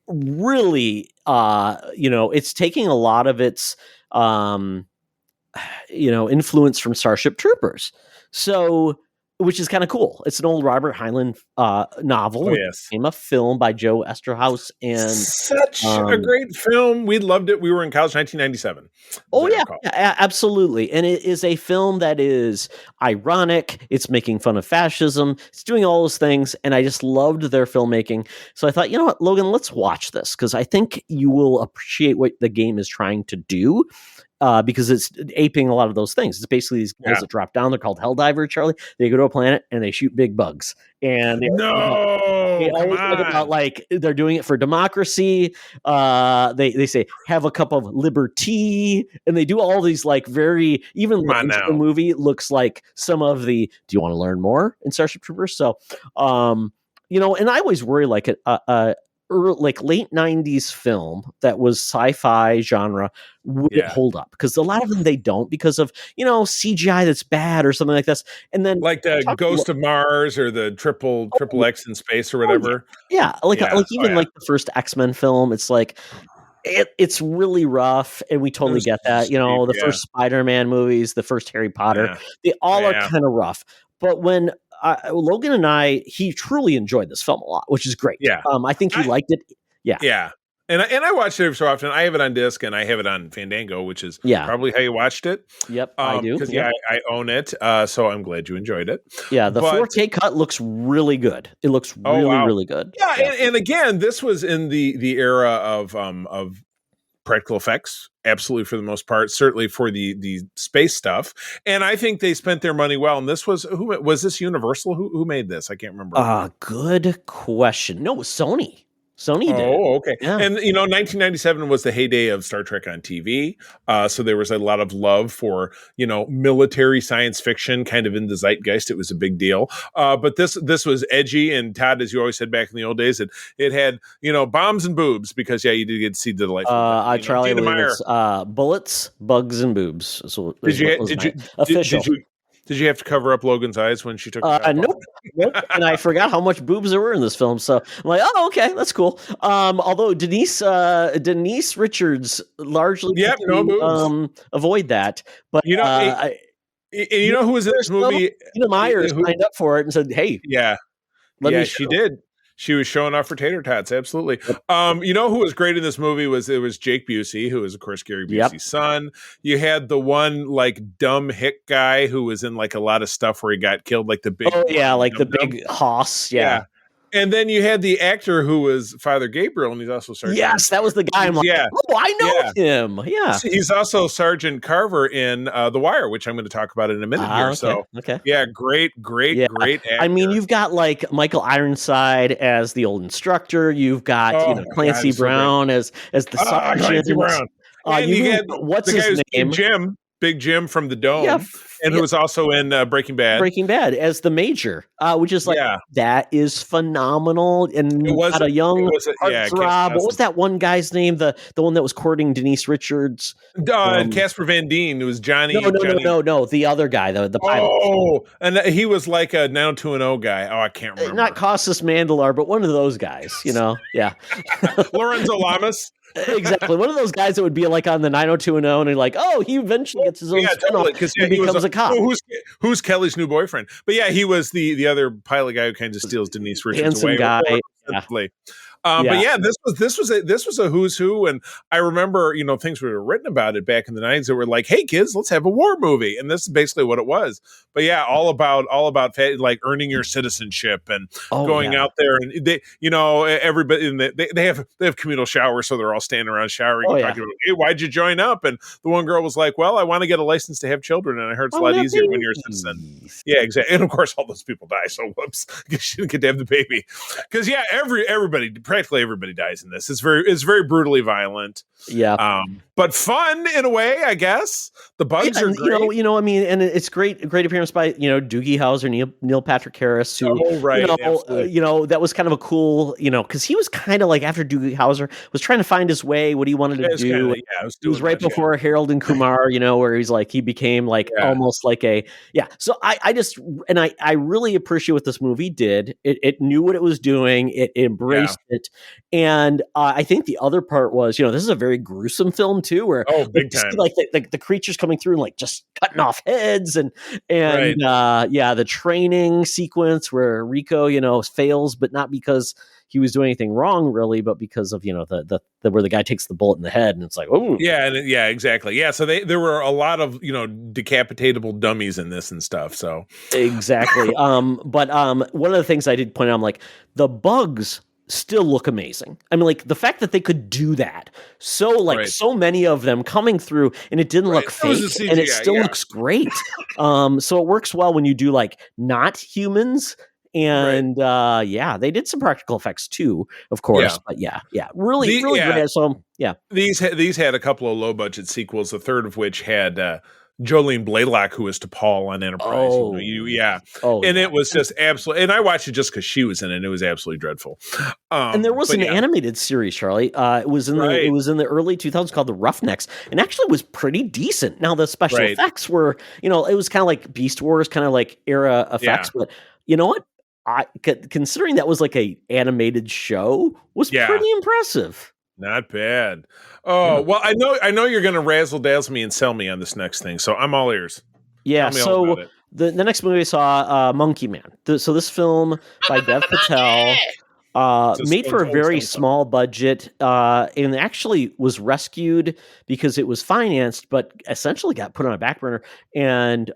it's taking a lot of its, influence from Starship Troopers. So, which is kind of cool. It's an old Robert Heinlein novel. Oh, yes. It became a film by Joe Esterhaus. And such a great film. We loved it. We were in college, 1997. Oh, yeah, absolutely. And it is a film that is ironic. It's making fun of fascism. It's doing all those things. And I just loved their filmmaking. So I thought, you know what, Logan, let's watch this because I think you will appreciate what the game is trying to do. Because it's aping a lot of those things. It's basically these guys that drop down. They're called Helldiver, Charlie. They go to a planet and they shoot big bugs. And they always talk about like they're doing it for democracy. They say have a cup of liberty, and they do all these like very even the movie looks like some of the. Do you want to learn more in Starship Troopers? So, and I always worry like like late 90s film that was sci-fi genre would it hold up, because a lot of them they don't because of CGI that's bad or something like this. And then like the Ghost of Mars or the triple X in space or whatever. Like the first X-Men film, it's like it's really rough, and we totally get that. The first Spider-Man movies, the first Harry Potter, they all are kind of rough. But when Logan and he truly enjoyed this film a lot, which is great. Yeah. I think he liked it. Yeah. Yeah. And I watched it every so often. I have it on disc and I have it on Fandango, which is probably how you watched it. Yep, I do. Because I own it. So I'm glad you enjoyed it. Yeah, the 4K cut looks really good. It looks really good. Yeah, and again, this was in the era of practical effects, absolutely, for the most part, certainly for the space stuff. And I think they spent their money well. And this was this Universal? Who made this? I can't remember. Good question. No, it was Sony. Sony did. Oh, okay. Yeah. And 1997 was the heyday of Star Trek on TV. So there was a lot of love for military science fiction, kind of in the zeitgeist. It was a big deal. But this was edgy, and Todd, as you always said back in the old days, it had bombs and boobs because you did get to see the life. Charlie, it's bullets, bugs, and boobs. So official. Did you have to cover up Logan's eyes when she took the nope. And I forgot how much boobs there were in this film. So I'm like, oh, okay, that's cool. Although Denise Richards largely no boobs. Avoid that. But who was in this movie? Tina Myers signed up for it and said, hey. Yeah. She did. She was showing off her tater tots, absolutely. Who was great in this movie was Jake Busey, who is of course Gary Busey's son. You had the one like dumb hick guy who was in like a lot of stuff where he got killed, like the big big hoss, And then you had the actor who was Father Gabriel, and he's also Sergeant. Yes, that was the guy. I'm like, I know him. Yeah, he's also Sergeant Carver in The Wire, which I'm going to talk about in a minute here. Okay. So, great actor. I mean, you've got like Michael Ironside as the old instructor. You've got Clancy Brown as the sergeant. Clancy Brown. And you had what's his name? Big Jim from the Dome, who was also in Breaking Bad. Breaking Bad as the Major, which is like that is phenomenal. And it was a young heartthrob. What was that one guy's name? The one that was courting Denise Richards. Casper Van Dien. It was Johnny. No. The other guy, the pilot. Oh, and he was like a 90210 guy. Oh, I can't remember. Not Costas Mandelar, but one of those guys. Yeah. Lorenzo Lamas. Exactly, one of those guys that would be like on the 90210 and like, he eventually gets his own spinoff because he becomes a cop. Who's Kelly's new boyfriend? But he was the other pilot guy who kind of steals Denise Richards away. Guy. But this was a who's who, and I remember things were written about it back in the 90s that were like, hey kids, let's have a war movie, and this is basically what it was. But all about like earning your citizenship and going out there, and they everybody they have communal showers, so they're all standing around showering and talking about, hey, why'd you join up? And the one girl was like, well, I want to get a license to have children, and I heard it's a lot easier when you're a citizen. Yeah, exactly. And of course all those people die, so whoops, she didn't get to have the baby because practically everybody dies in this. It's very brutally violent. Yeah. but fun in a way, I guess. The bugs are great. I mean, and it's great appearance by Doogie Howser, Neil Patrick Harris, who right, absolutely. That was kind of a cool, because he was kind of like after Doogie Howser was trying to find his way, what he wanted to do. It was right before Harold and Kumar, where he's like he became like almost like a So I really appreciate what this movie did. It knew what it was doing. It embraced it, and I think the other part was this is a very gruesome film too, where big time. See, like the creatures coming through and like just cutting off heads and the training sequence where Rico fails, but not because he was doing anything wrong really, but because of the where the guy takes the bullet in the head and it's like exactly so there were a lot of decapitatable dummies in this and stuff, so exactly. But one of the things I did point out, I'm like, the bugs still look amazing. I mean, like the fact that they could do that, so many of them coming through, and it didn't look fake, CGI, and it still looks great. So it works well when you do like not humans, and they did some practical effects too, of course. But really great. So these had a couple of low budget sequels, the third of which had Jolene Blaylock, who was T'Pol on Enterprise. It was just absolutely. And I watched it just because she was in it. And it was absolutely dreadful. And there was an animated series, Charlie. It was in the early 2000s called The Roughnecks, and actually was pretty decent. Now the special effects were, it was kind of like Beast Wars, kind of like era effects. But you know what? Considering that was like a animated show, was pretty impressive. Not bad. Oh, well, I know you're going to razzle dazzle me and sell me on this next thing, so I'm all ears. Yeah, so the next movie I saw, Monkey Man. So this film by Dev Patel, made for a very small budget, and actually was rescued because it was financed, but essentially got put on a back burner. And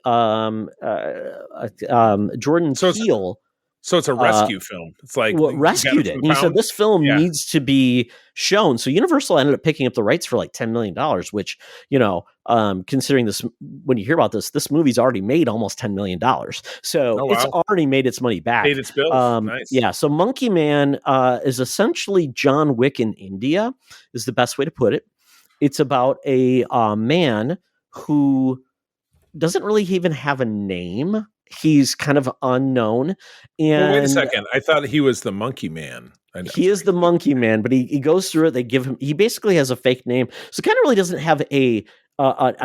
Jordan Peele. So it's a rescue film. It's like rescued it. And he said this film needs to be shown. So Universal ended up picking up the rights for like $10 million, which, considering this, when you hear about this movie's already made almost $10 million. So it's already made its money back. Paid its bills. Nice. Yeah. So Monkey Man is essentially John Wick in India, is the best way to put it. It's about a man who doesn't really even have a name. He's kind of unknown. And wait a second. I thought he was the Monkey Man. He is the Monkey Man, but he goes through it. They give him, he basically has a fake name. So kind of really doesn't have an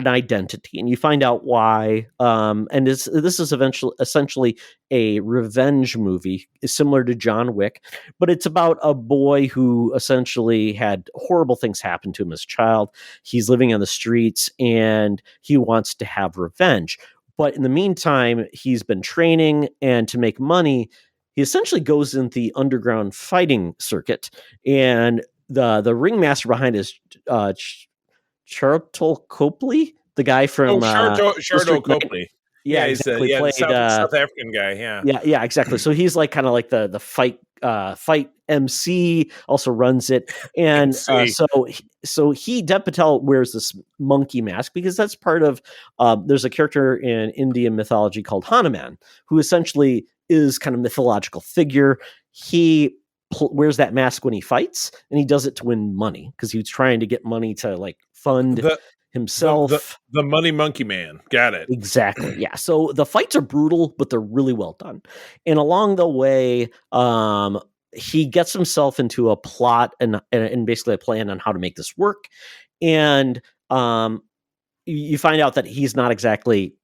identity, and you find out why. And this is essentially a revenge movie, similar to John Wick, but it's about a boy who essentially had horrible things happen to him as a child. He's living on the streets and he wants to have revenge. But in the meantime, he's been training, and to make money, he essentially goes into the underground fighting circuit. And the ringmaster behind is Charlton Copley, the guy from Charlton Copley. Yeah, he's exactly. Played, South African guy. Yeah, exactly. So he's like kind of like the fight MC, also runs it, and so Dev Patel wears this monkey mask because that's part of. There's a character in Indian mythology called Hanuman, who essentially is kind of mythological figure. He wears that mask when he fights, and he does it to win money because he was trying to get money to like fund himself. The money monkey man. Got it. Exactly. Yeah. So the fights are brutal, but they're really well done. And along the way, he gets himself into a plot and basically a plan on how to make this work. And you find out that he's not exactly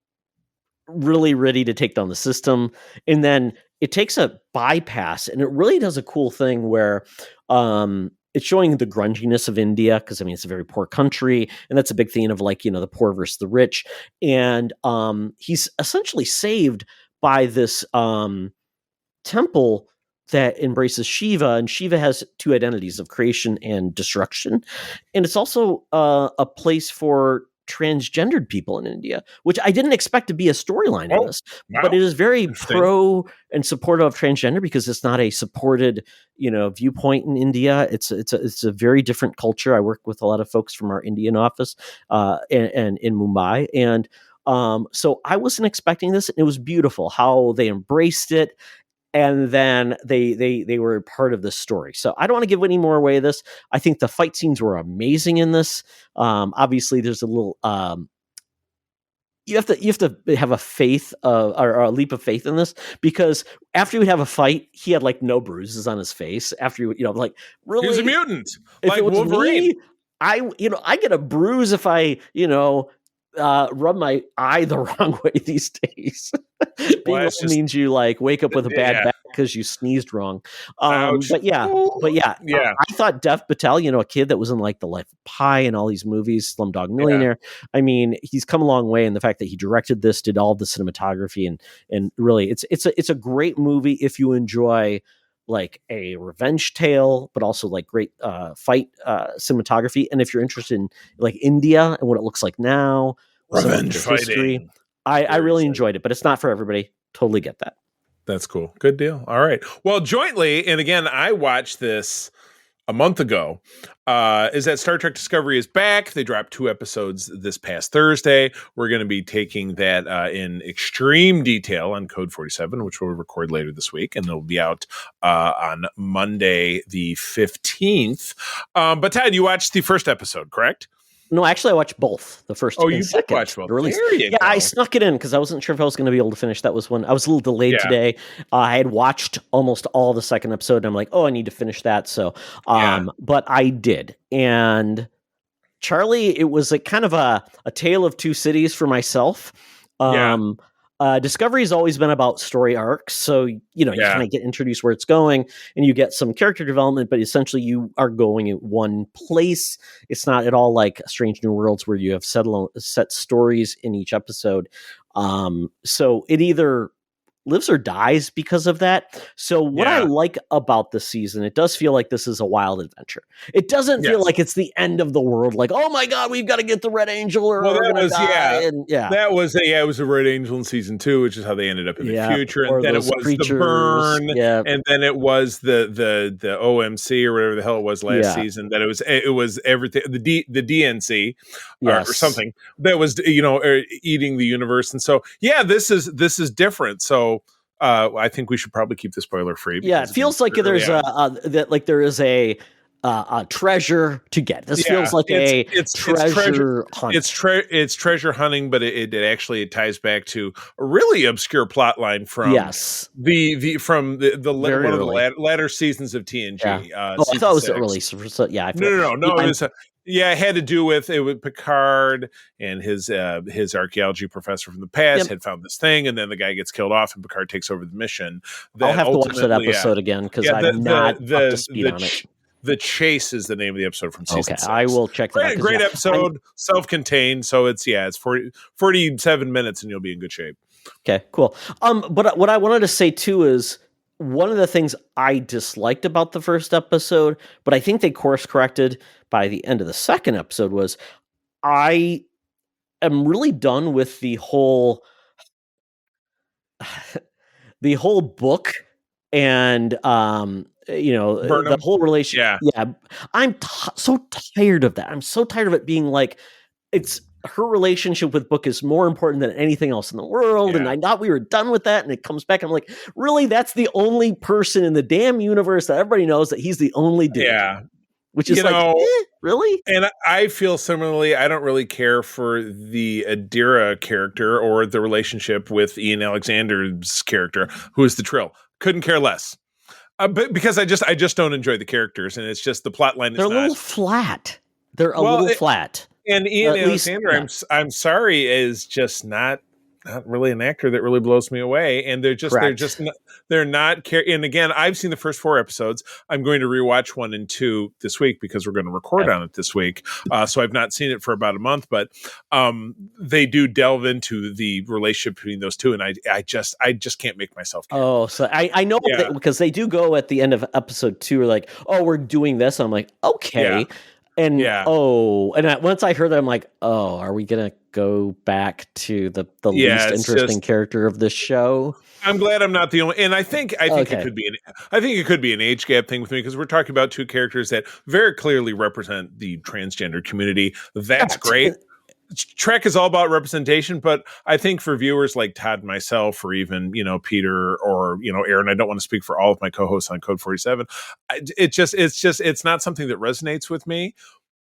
really ready to take down the system. And then it takes a bypass, and it really does a cool thing where it's showing the grunginess of India, because I mean it's a very poor country, and that's a big theme of like the poor versus the rich. And he's essentially saved by this temple that embraces Shiva, and Shiva has two identities of creation and destruction, and it's also a place for transgendered people in India, which I didn't expect to be a storyline in this, but it is very pro and supportive of transgender because it's not a supported, viewpoint in India. It's a very different culture. I work with a lot of folks from our Indian office and in Mumbai, and so I wasn't expecting this. And it was beautiful how they embraced it. and then they were part of the story. So I don't want to give any more away of this. I think the fight scenes were amazing in this. Obviously, there's a little. You have to have a faith or a leap of faith in this, because after you would have a fight, he had like no bruises on his face. After like really, He was a mutant, if like it was Wolverine. me, I get a bruise if I rub my eye the wrong way these days. Being old means you like wake up with a bad back because you sneezed wrong. But yeah, I thought Dev Patel, a kid that was in like The Life of Pi and all these movies, Slumdog Millionaire. Yeah. I mean, he's come a long way in the fact that he directed this, did all the cinematography, and really, it's a great movie if you enjoy like a revenge tale, but also like great fight cinematography. And if you're interested in like India and what it looks like now, revenge fighting, I really enjoyed it, but it's not for everybody. Totally get that. That's cool. Good deal. All right. Well, jointly, and again, I watched this a month ago, is that Star Trek Discovery is back. They dropped 2 episodes this past Thursday. We're going to be taking that in extreme detail on Code 47, which we'll record later this week, and it'll be out on Monday the 15th. But Ted, you watched the first episode, correct? No, actually, I watched both. The first. Oh, you did watch both. There you go. I snuck it in because I wasn't sure if I was going to be able to finish. That was when I was a little delayed today. I had watched almost all the second episode, and I'm like, oh, I need to finish that. So, but I did. And Charlie, it was like kind of a tale of two cities for myself. Discovery has always been about story arcs, so you kind of get introduced where it's going, and you get some character development, but essentially you are going in one place. It's not at all like Strange New Worlds where you have set stories in each episode. So it either lives or dies because of that. So what I like about the season, it does feel like this is a wild adventure. It doesn't feel like it's the end of the world. Like, oh my God, we've got to get the Red Angel or we're going to die. That was it was a Red Angel in season 2, which is how they ended up in the future. And then it was the burn. Yeah. And then it was the OMC or whatever the hell it was last season. That it was everything, the DNC or something that was, eating the universe. And so, this is different. So, I think we should probably keep the spoiler free. Yeah, it feels like there is a treasure to get. This feels like it's treasure hunt. It's treasure hunting, but it actually ties back to a really obscure plot line from one of the latter seasons of TNG. I thought it was early. No. It had to do with Picard and his archaeology professor from the past had found this thing, and then the guy gets killed off, and Picard takes over the mission. I'll have to watch that episode again because I'm not up to speed on it. The Chase is the name of the episode from season 6. I will check that out. Great episode, self-contained. So it's 47 minutes, and you'll be in good shape. Okay, cool. But what I wanted to say too is, one of the things I disliked about the first episode, but I think they course corrected by the end of the second episode, was I am really done with the whole book and the whole relationship. I'm so tired of that. I'm so tired of it being like it's her relationship with Book is more important than anything else in the world. And I thought we were done with that. And it comes back. I'm like, really? That's the only person in the damn universe that everybody knows that he's the only dude. Yeah. Which is really? And I feel similarly. I don't really care for the Adira character or the relationship with Ian Alexander's character, who is the Trill. Couldn't care less. But because I just don't enjoy the characters. And it's just the plot line. They're a little flat. They're a little flat. And Ian Alexander, I'm sorry, is just not really an actor that really blows me away. And they're not and again, I've seen the first 4 episodes. I'm going to rewatch 1 and 2 this week because we're going to record on it this week. So I've not seen it for about a month, but they do delve into the relationship between those two, and I just can't make myself care. Oh, so I know that because they do go at the end of episode 2, like, oh, we're doing this. I'm like, okay. And once I heard that, I'm like, oh, are we gonna go back to the least interesting character of this show? I'm glad I'm not the only, and I think it could be an age gap thing with me because we're talking about 2 characters that very clearly represent the transgender community. That's great. Trek is all about representation, but I think for viewers like Todd, myself, or even, Peter or, Aaron, I don't want to speak for all of my co-hosts on Code 47. It's not something that resonates with me,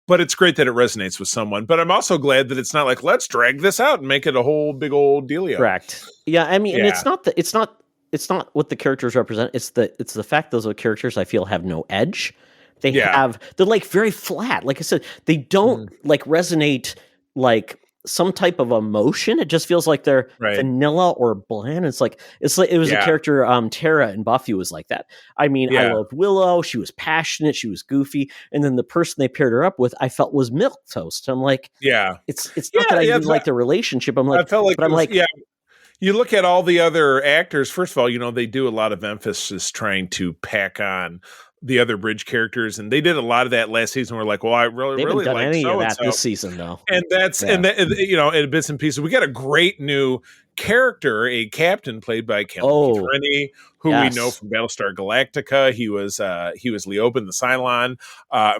but it's great that it resonates with someone. But I'm also glad that it's not like, let's drag this out and make it a whole big old dealio. Correct. Yeah. I mean, and it's not what the characters represent. It's the fact those characters I feel have no edge. They're like very flat. Like I said, they don't like resonate like some type of emotion. It just feels like they're vanilla or bland. It's like it was a character, Tara in Buffy was like that. I mean, I loved Willow. She was passionate. She was goofy. And then the person they paired her up with, I felt was milquetoast. I'm like, it's not that I didn't like the relationship. I'm like, you look at all the other actors. First of all, they do a lot of emphasis trying to pack on the other bridge characters, and they did a lot of that last season. We're like, well, I really done like any of that so-and-so. this season, though. And that's in bits and pieces. We got a great new character, a captain played by Kellen Rennie, who we know from Battlestar Galactica. He was Leoben the Cylon.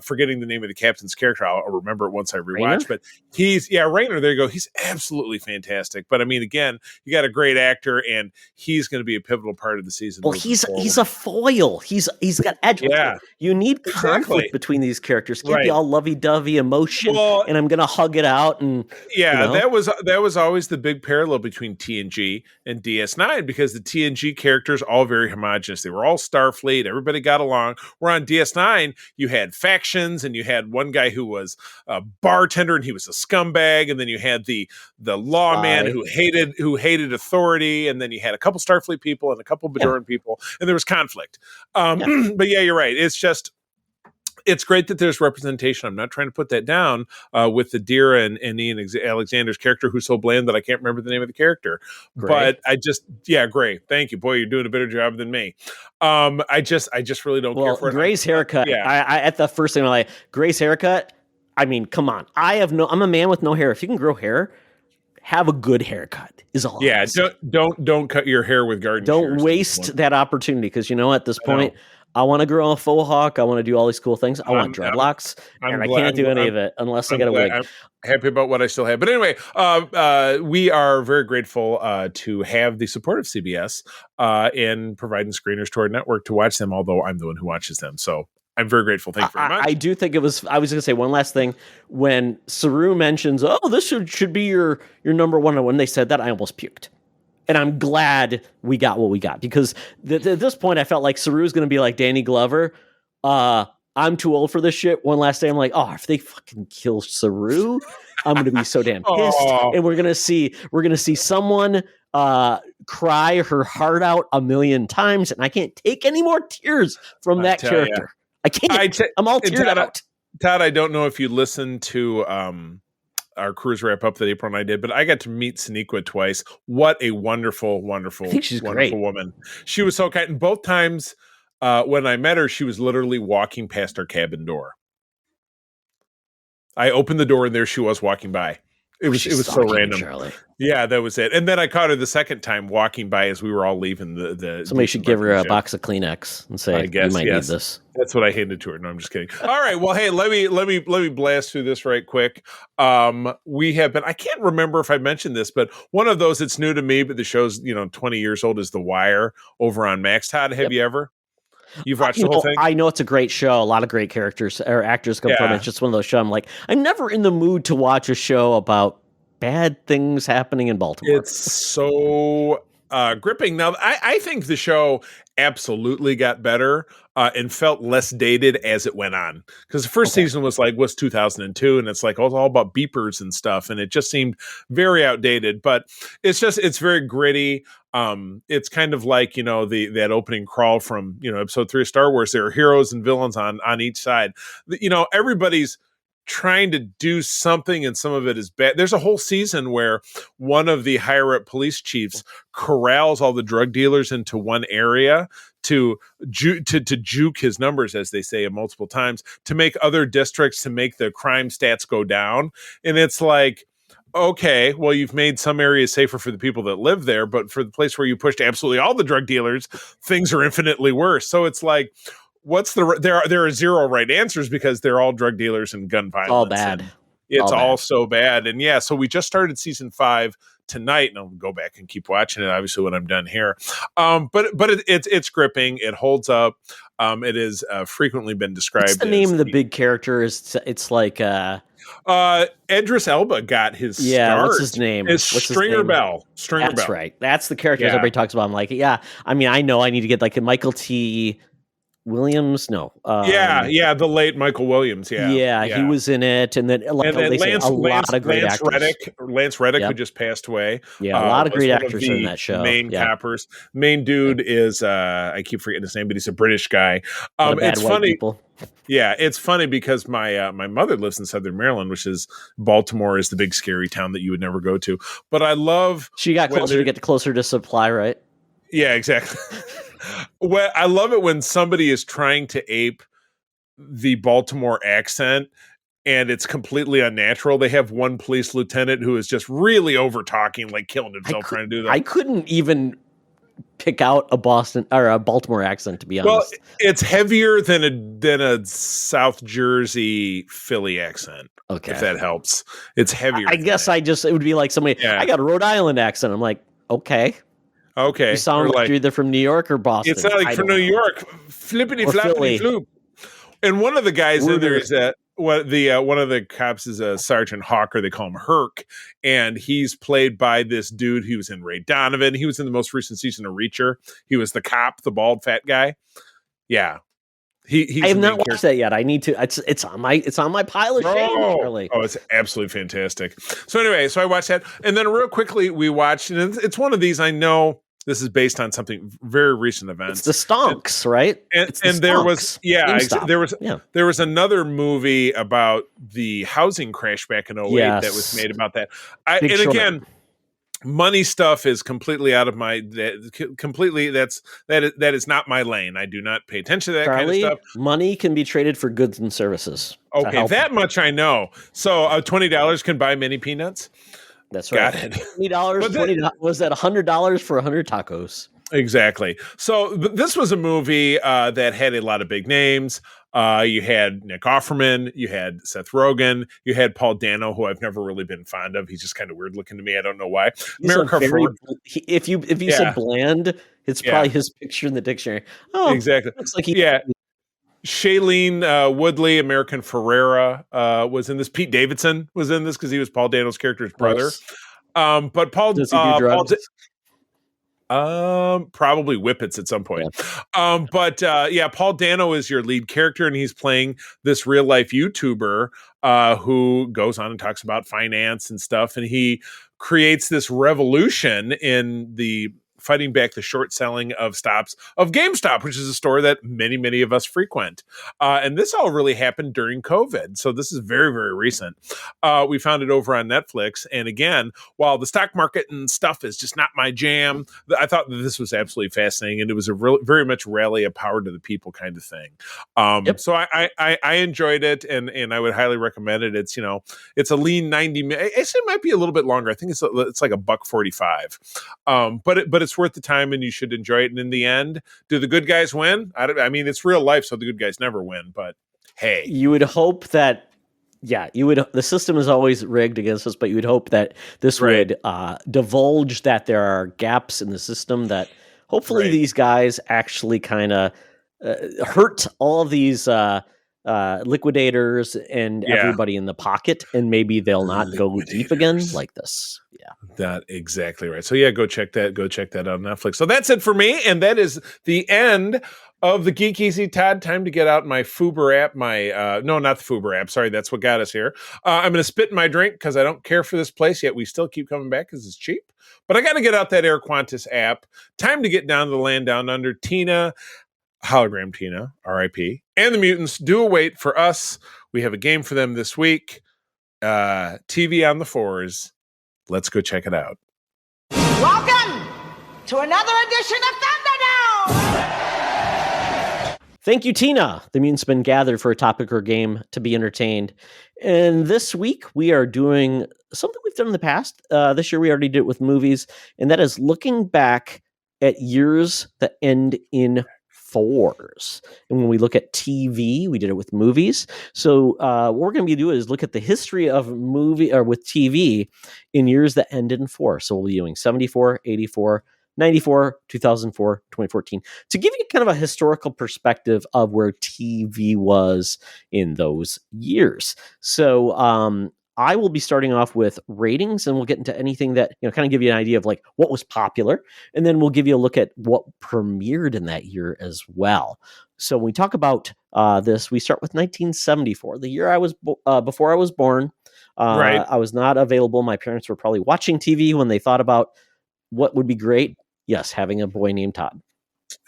Forgetting the name of the captain's character, I'll remember it once I rewatch. But he's Raynor. There you go. He's absolutely fantastic. But I mean, again, you got a great actor, and he's going to be a pivotal part of the season. Well, he's a foil. He's got edge. Yeah, you need conflict between these characters. Can't be all lovey-dovey emotion, and I'm going to hug it out. And that was always the big parallel between TNG and DS9, because the TNG characters all very homogenous. They were all Starfleet. Everybody got along. Where on DS9, you had factions, and you had one guy who was a bartender, and he was a scumbag, and then you had the lawman who hated authority, and then you had a couple Starfleet people and a couple Bajoran people, and there was conflict. But you're right. It's great that there's representation. I'm not trying to put that down with the Dira and Ian Alexander's character, who's so bland that I can't remember the name of the character. Gray. But Gray. Thank you. Boy, you're doing a better job than me. I just really don't care for it. Gray's haircut. I at the first thing I'm like, Gray's haircut. I mean, come on. I'm a man with no hair. If you can grow hair, have a good haircut is all. Yeah, don't cut your hair with garden shears. Don't waste that opportunity, because at this point, I want to grow a faux hawk. I want to do all these cool things. I want dreadlocks, and I can't do any of it unless I get a wig. I'm happy about what I still have. But anyway, we are very grateful to have the support of CBS in providing screeners to our network to watch them, although I'm the one who watches them. So I'm very grateful. Thank you very much. I do think it was. I was going to say one last thing. When Saru mentions, this should be your number one, and when they said that, I almost puked. And I'm glad we got what we got, because at this point, I felt like Saru was going to be like Danny Glover. I'm too old for this shit. One last day, I'm like, if they fucking kill Saru, I'm going to be so damn pissed. And we're going to see someone cry her heart out a million times, and I can't take any more tears from that character. I can't. I'm all teared out. Todd, I don't know if you listened to our cruise wrap up that April and I did, but I got to meet Sonequa twice. What a wonderful, wonderful, wonderful woman. She was so kind. And both times when I met her, she was literally walking past our cabin door. I opened the door, and there she was walking by. It was so random. Charlie. Yeah, that was it. And then I caught her the second time walking by as we were all leaving the Somebody should give her a box of Kleenex and say, you might need this. That's what I handed to her. No, I'm just kidding. All right. Well, hey, let me blast through this right quick. We have been, I can't remember if I mentioned this, but one of those, it's new to me, but the show's 20 years old, is The Wire over on Max. Todd, have you ever? You've watched the whole thing? I know it's a great show. A lot of great characters or actors come from it. It's just one of those shows. I'm like, I'm never in the mood to watch a show about bad things happening in Baltimore. It's so gripping. Now, I think the show absolutely got better and felt less dated as it went on. Because the first season was 2002, and it's like, it's all about beepers and stuff, and it just seemed very outdated. But it's very gritty. It's kind of like, that opening crawl from, episode 3 of Star Wars. There are heroes and villains on each side. Everybody's trying to do something, and some of it is bad. There's a whole season where one of the higher up police chiefs corrals all the drug dealers into one area to juke his numbers, as they say multiple times, to make other districts, to make the crime stats go down. And it's like, okay, well, you've made some areas safer for the people that live there, but for the place where you pushed absolutely all the drug dealers, things are infinitely worse. So it's like, what's there are zero right answers, because they're all drug dealers and gun violence. All bad. It's All all bad. so bad. And yeah, so we just started season 5 tonight, and I'll go back and keep watching it, obviously, when I'm done here. It's gripping. It holds up. It has frequently been described What's the as name of the big character? It's like Idris Elba got his yeah, start. what's his name? Is What's his Stringer name? Bell. Stringer That's Bell. right. That's the character Yeah. everybody talks about. I'm like, yeah. I mean, I know I need to get like a Michael T. Williams. No. Yeah, the late Michael Williams. Yeah, he was in it, and then like And then they say, a lot of great actors. Lance Reddick, Yep. who just passed away. Yeah, a lot of was great one actors are in the that show. Main Yeah. coppers. Main dude is I keep forgetting his name, but he's a British guy. A lot of bad It's white funny. people. Yeah, it's funny because my mother lives in Southern Maryland, which is Baltimore is the big scary town that you would never go to. But I love She got when closer they're- to get closer to supply, right? Yeah, exactly. Well, I love it when somebody is trying to ape the Baltimore accent and it's completely unnatural. They have one police lieutenant who is just really over talking, like killing himself trying to do that. I couldn't even pick out a Boston or a Baltimore accent, to be Well, honest. it's heavier than a South Jersey Philly accent. Okay. If that helps. It's heavier. I guess it would be like somebody, Yeah. I got a Rhode Island accent. I'm like, okay. Okay. You sound Or like you're either from New York or Boston. It's not like I from don't New know. York. Flippity Or floppity Philly. floop. And one of the guys in there We're- is one of the cops is a Sergeant Hawker. They call him Herc, and he's played by this dude. He was in Ray Donovan. He was in the most recent season of Reacher. He was the cop, the bald fat guy. Yeah, he's I have the not main watched character. that yet. I need to. It's on my pile of shame, Charlie. Oh, it's absolutely fantastic. So anyway, so I watched that, and then real quickly we watched, and it's one of these. I know this is based on something very recent events. It's the Stonks, right? And, It's the and there was Stonks. GameStop. There was another movie about the housing crash back in 08 that was Yes. made about that. Big Short. Again, money stuff is completely out of my that is not my lane. I do not pay attention to that Charlie, kind of stuff. money can be traded for goods and services. to Okay, help. that much I know. So $20 can buy many peanuts. That's right. Got it. $20. But then- Was that $100 for 100 tacos? Exactly. So this was a movie that had a lot of big names. You had Nick Offerman, you had Seth Rogen, you had Paul Dano, who I've never really been fond of. He's just kind of weird looking to me. I don't know why. If you Yeah. said bland, it's Yeah. probably his picture in the dictionary. Oh, Exactly. looks like he. Yeah. Shailene Woodley, American Ferrera was in this. Pete Davidson was in this because he was Paul Dano's character's brother. Gross. But Paul Does he do drugs? Probably whippets at some point. Yeah. Paul Dano is your lead character, and he's playing this real life YouTuber who goes on and talks about finance and stuff, and he creates this revolution in the fighting back the short selling of stops of GameStop, which is a store that many of us frequent. And this all really happened during COVID. So this is very, very recent. We found it over on Netflix. And again, while the stock market and stuff is just not my jam, I thought that this was absolutely fascinating. And it was a very much rally of power to the people kind of thing. Yep. So I enjoyed it, and I would highly recommend it. It's, it's a lean 90 minutes. Actually, it might be a little bit longer. I think it's like $1.45. But it's worth the time, and you should enjoy it. And in the end, do the good guys win? I mean, it's real life, so the good guys never win. But hey, You would hope that. Yeah, you would. The system is always rigged against us, but you would hope that this Right. would divulge that there are gaps in the system that hopefully Right. these guys actually kind of hurt all of these liquidators and Yeah. everybody in the pocket, and maybe they'll not go deep again Liquidators. like this. Yeah. that exactly right. So yeah, go check that out on Netflix. So that's it for me, and that is the end of the Geek Easy. Todd, time to get out my Fuber app. No, not the Fuber app. Sorry, that's what got us here. I'm going to spit in my drink because I don't care for this place yet. We still keep coming back because it's cheap. But I got to get out that Air Qantas app. Time to get down to the land down under. Tina, hologram Tina, R.I.P., and the mutants do await for us. We have a game for them this week. TV on the fours. Let's go check it out. Welcome to another edition of Thunderdome! Thank you, Tina. The mutants been gathered for a topic or game to be entertained. And this week we are doing something we've done in the past. This year we already did it with movies, and that is looking back at years that end in fours. And when we look at TV, we did it with movies. So what we're going to be doing is look at the history of movie or with TV in years that ended in 4. So we'll be doing 74, 84, 94, 2004, 2014 to give you kind of a historical perspective of where TV was in those years. So I will be starting off with ratings, and we'll get into anything that, kind of give you an idea of like what was popular. And then we'll give you a look at what premiered in that year as well. So when we talk about this, we start with 1974, the year I was before I was born. Right. I was not available. My parents were probably watching TV when they thought about what would be great. Yes, having a boy named Todd.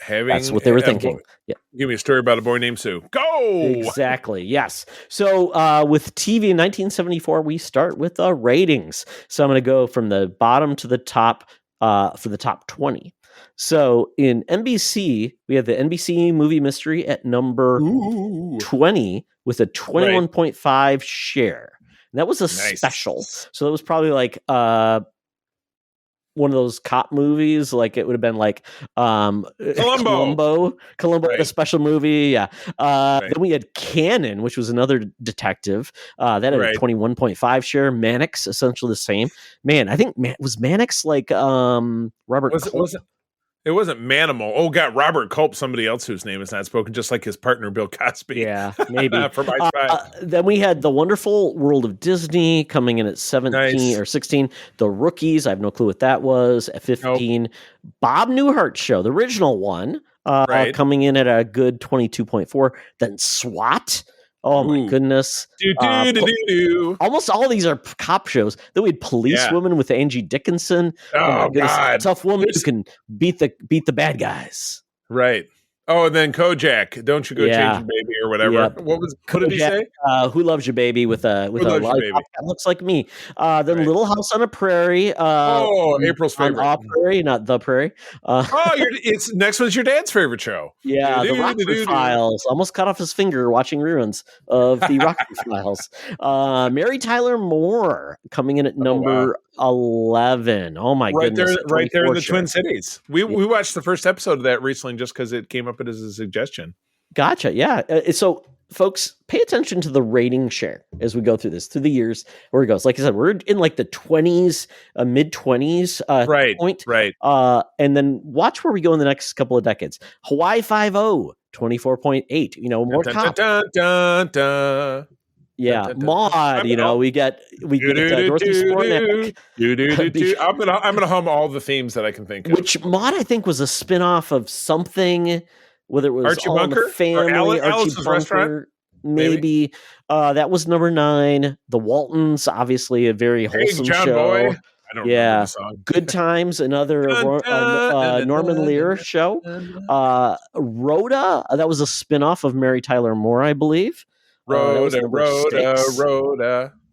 That's what they were thinking. Yeah. Give me a story about a boy named Sue. Go! Exactly. Yes. So with TV in 1974, we start with the ratings. So I'm going to go from the bottom to the top for the top 20. So in NBC, we have the NBC Movie Mystery at number 20 with a 21.5 share. And that was a special. So that was probably like one of those cop movies, like it would have been like Columbo, right. The special movie. Yeah. Then we had Cannon, which was another detective that had a 21.5 share. Mannix, essentially the same. Man, I think was Mannix like Robert Culp? It wasn't Manimal. Oh, God, Robert Culp, somebody else whose name is not spoken, just like his partner, Bill Cosby. Yeah, maybe. For My Spy. Then we had The Wonderful World of Disney coming in at 17 or 16. The Rookies, I have no clue what that was, at 15. Nope. Bob Newhart Show, the original one, coming in at a good 22.4. Then SWAT. Oh my goodness! Almost all of these are cop shows. Then we had Policewoman with Angie Dickinson. Oh my goodness, God. Tough woman who can beat the bad guys. Right. Oh, and then Kojak, don't you go change your baby or whatever. Yep. What did he say? Who loves your baby with a lollipop that looks like me. Then Little House on a Prairie. April's favorite. On Prairie, not the Prairie. It's next one's your dad's favorite show. Yeah, the Rockford Files. Almost cut off his finger watching reruns of the Rockford Files. Mary Tyler Moore coming in at number 11. Oh my goodness! Right there in the Twin Cities. We watched the first episode of that recently just because it came up as a suggestion. Gotcha. Yeah. So, folks, pay attention to the rating share as we go through this, through the years where it goes. Like I said, we're in like the 20s, mid 20s point. Right. And then watch where we go in the next couple of decades. Hawaii Five-0, 24.8. More cop. Yeah, Maude. We get Dorothy Sportneck. I'm gonna hum all the themes that I can think of. Which Maude, I think, was a spinoff of something. Whether it was Archie All in Bunker? the Family, Alice's Archie Bunker, Restaurant? maybe. That was number 9. The Waltons, obviously a very wholesome John show. Boy. I don't remember the song. Good Times, another Norman Lear show. Rhoda, that was a spinoff of Mary Tyler Moore, I believe. Rhoda.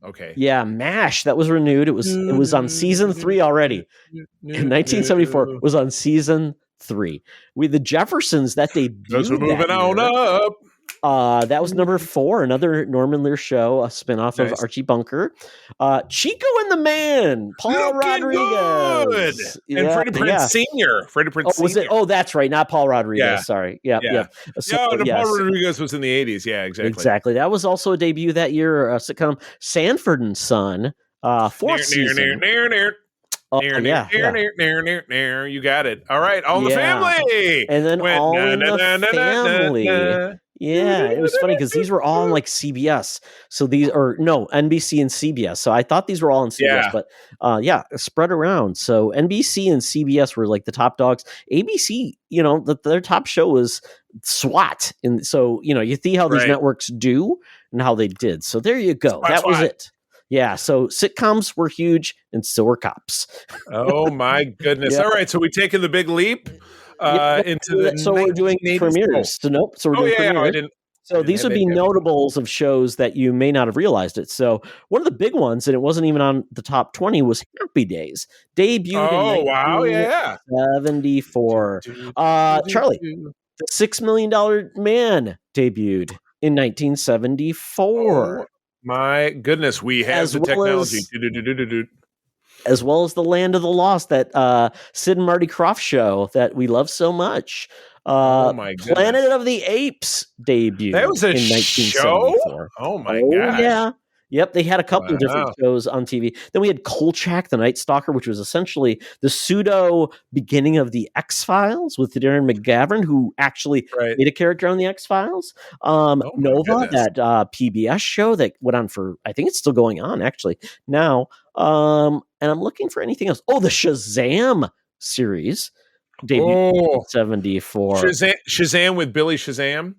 Okay. Yeah, MASH, that was renewed. It was on season 3 already. In 1974, it was on season 3. The Jeffersons that debuted. We're moving on up. That was number 4, another Norman Lear show, a spinoff of Archie Bunker. Chico and the Man, Paul Rodriguez. Good. And Freddie Prinze Sr. Freddie Prinze Sr. Was it? Oh, that's right. Not Paul Rodriguez. Yeah. Sorry. Yeah. So, Paul Rodriguez was in the 80s. Yeah, exactly. That was also a debut that year, a sitcom, Sanford and Son, 4th season. You got it. All right, All in the Family. And then All in the Family. Yeah, it was funny because these were all on like CBS. So NBC and CBS. So I thought these were all on CBS, but spread around. So NBC and CBS were like the top dogs. ABC, their top show was SWAT. And so, you see how these networks do and how they did. So there you go. That was it. Yeah, so sitcoms were huge, and so were cops. Oh my goodness! All right, so we taking the big leap into the. So we're doing premieres. So we're doing premieres. So these would be notables of shows that you may not have realized it. So one of the big ones, and it wasn't even on the top 20, was Happy Days. Debuted in 1974. Charlie, the $6 Million Man debuted in 1974. My goodness, we have the technology. As well as The Land of the Lost, that Sid and Marty Krofft show that we love so much. Oh my goodness. Planet of the Apes debuted. That was a in show? 1974. Oh my gosh. Yeah. Yep, they had a couple of different Wow. shows on TV. Then we had Kolchak, the Night Stalker, which was essentially the pseudo beginning of the X-Files with Darren McGavin, who actually Right. made a character on the X-Files. my Nova, goodness. that PBS show that went on for, I think it's still going on actually now. And I'm looking for anything else. Oh, the Shazam series debuted in 74. Shazam with Billy Shazam.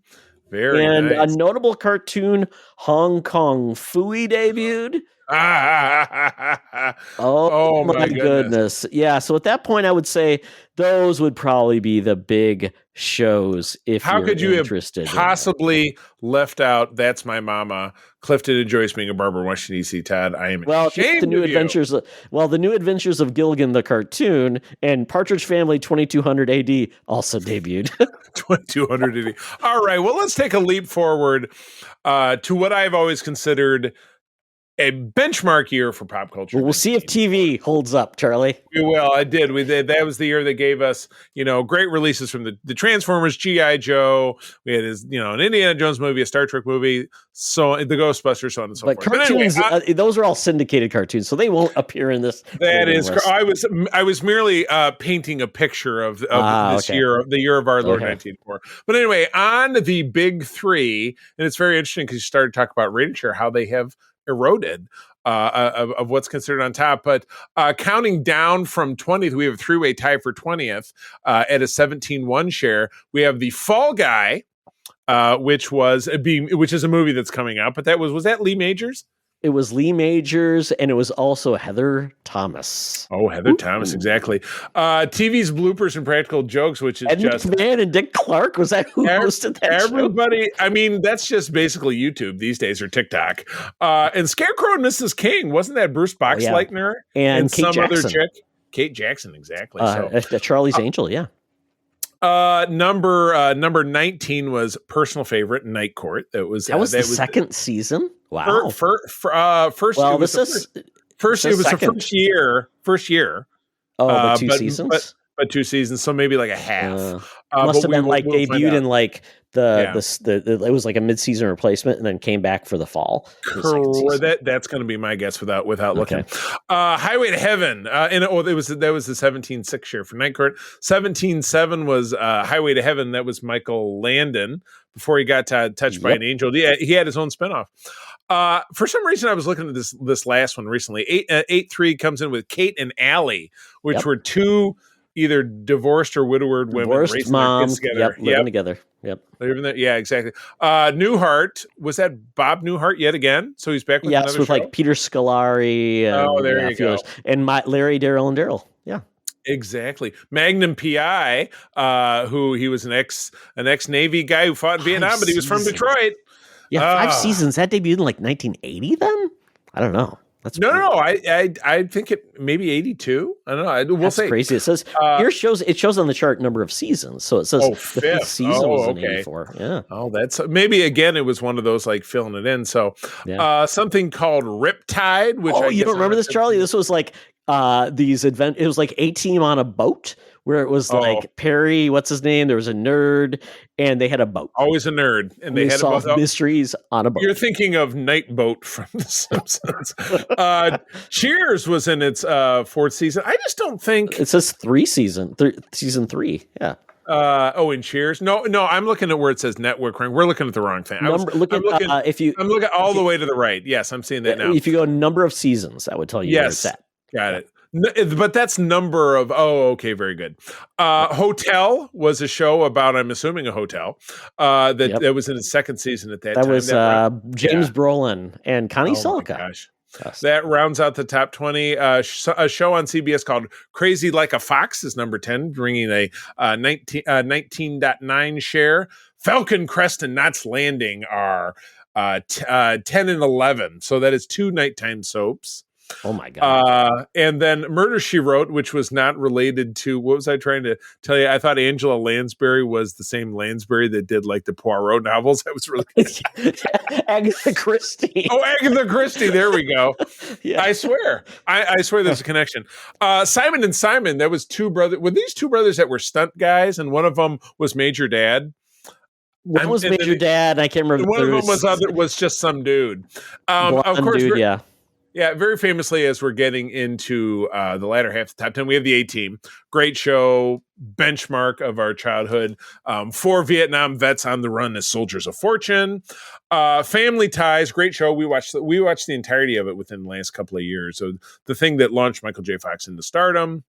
Very And nice. a notable cartoon, Hong Kong Phooey, debuted. Oh, my goodness. Yeah, so at that point, I would say those would probably be the big shows if How you're could you interested. have possibly left out That's My Mama, Clifton and Joyce being a barber in Washington, D.C., Todd? I am ashamed the new of adventures. The new adventures of Gilligan the cartoon and Partridge Family 2200 AD also debuted. 2200 AD. All right, well, let's take a leap forward to what I've always considered a benchmark year for pop culture. Well, we'll see if TV holds up, Charlie. We will. I did. We did. That was the year they gave us, great releases from the Transformers, G.I. Joe. We had an Indiana Jones movie, a Star Trek movie, so the Ghostbusters, so on and so forth. Cartoons, but anyway, those are all syndicated cartoons, so they won't appear in this. That is. list. I was merely painting a picture of this year, the year of our Lord 1904. But anyway, on the big three, and it's very interesting because you started to talk about rating share, how they have eroded of what's considered on top. But counting down from 20th, we have a three-way tie for 20th at a 17-1 share. We have The Fall Guy, which is a movie that's coming out. But was that Lee Majors? It was Lee Majors, and it was also Heather Thomas. Oh, Heather Thomas, exactly. TV's Bloopers and Practical Jokes, which is Ed McMahon and Dick Clark. Was that who hosted that everybody, show? I mean, that's just basically YouTube these days, or TikTok. And Scarecrow and Mrs. King, wasn't that Bruce Boxleitner? And Kate some Jackson. other chick? Kate Jackson, exactly. Charlie's Angel, yeah. Number 19 was personal favorite, Night Court. That was the second season. Wow. First, well, it was the first year. Oh, two seasons. But 2 seasons, so maybe like a half. Must have been debuted in like it was like a mid-season replacement and then came back for the fall. That's going to be my guess without looking. Highway to Heaven, that was the 17.6 share for Night Court. 17.7 was Highway to Heaven. That was Michael Landon before he got touched by an angel. Yeah, he had his own spinoff. For some reason, I was looking at this last one recently. 8.3 comes in with Kate and Allie, which were two either divorced or widowed women, divorced moms, living together. Yep. Yeah, exactly. Newhart, was that Bob Newhart yet again? So he's back with another show? like Peter Scolari. And, there you go. And Larry, Daryl, and Daryl. Yeah. Exactly. Magnum PI, who he was an ex-Navy guy who fought in Vietnam, but he was from Detroit. Yeah, 5 seasons. That debuted in like 1980 then? I don't know. That's no. I think it maybe 82. I don't know. We'll say crazy. It says here shows on the chart number of seasons. So it says the fifth season was in 84. Yeah. Oh, that's maybe again it was one of those like filling it in. So something called Riptide, which you don't remember this, Charlie? This was like it was like A-Team on a boat where it was like Perry, what's his name? There was a nerd, and they had a boat. Always a nerd, and they had solved mysteries on a boat. You're thinking of Night Boat from The Simpsons. Cheers was in its 4th season. I just don't think it says season 3. Yeah. In Cheers. No. I'm looking at where it says network rank. We're looking at the wrong thing. I'm looking all the way to the right. Yes, I'm seeing that now. If you go number of seasons, that would tell you where it's at. Got it. But that's number of. Oh, okay, very good. Hotel was a show about, I'm assuming, a hotel that was in its 2nd season at that time. That was James Brolin and Connie Selica. Gosh. Yes. That rounds out the top 20. A show on CBS called Crazy Like a Fox is number 10, bringing a 19.9 share. Falcon Crest and Knots Landing are 10 and 11. So that is 2 nighttime soaps. Oh my God. And then Murder, She Wrote, which was not related to, what was I trying to tell you? I thought Angela Lansbury was the same Lansbury that did like the Poirot novels. That was really good. Agatha Christie. Oh, Agatha Christie. There we go. Yeah. I swear. I swear there's a connection. Simon and Simon, that was two brothers. Were these two brothers that were stunt guys? And one of them was Major Dad? One was Major Dad. I can't remember. One of them was just some dude. Blonde Of course, dude, yeah. Yeah, very famously, as we're getting into the latter half of the top 10, we have the A-Team. Great show, benchmark of our childhood. 4 Vietnam vets on the run as soldiers of fortune. Family Ties, great show. We watched the entirety of it within the last couple of years. So the thing that launched Michael J. Fox into stardom.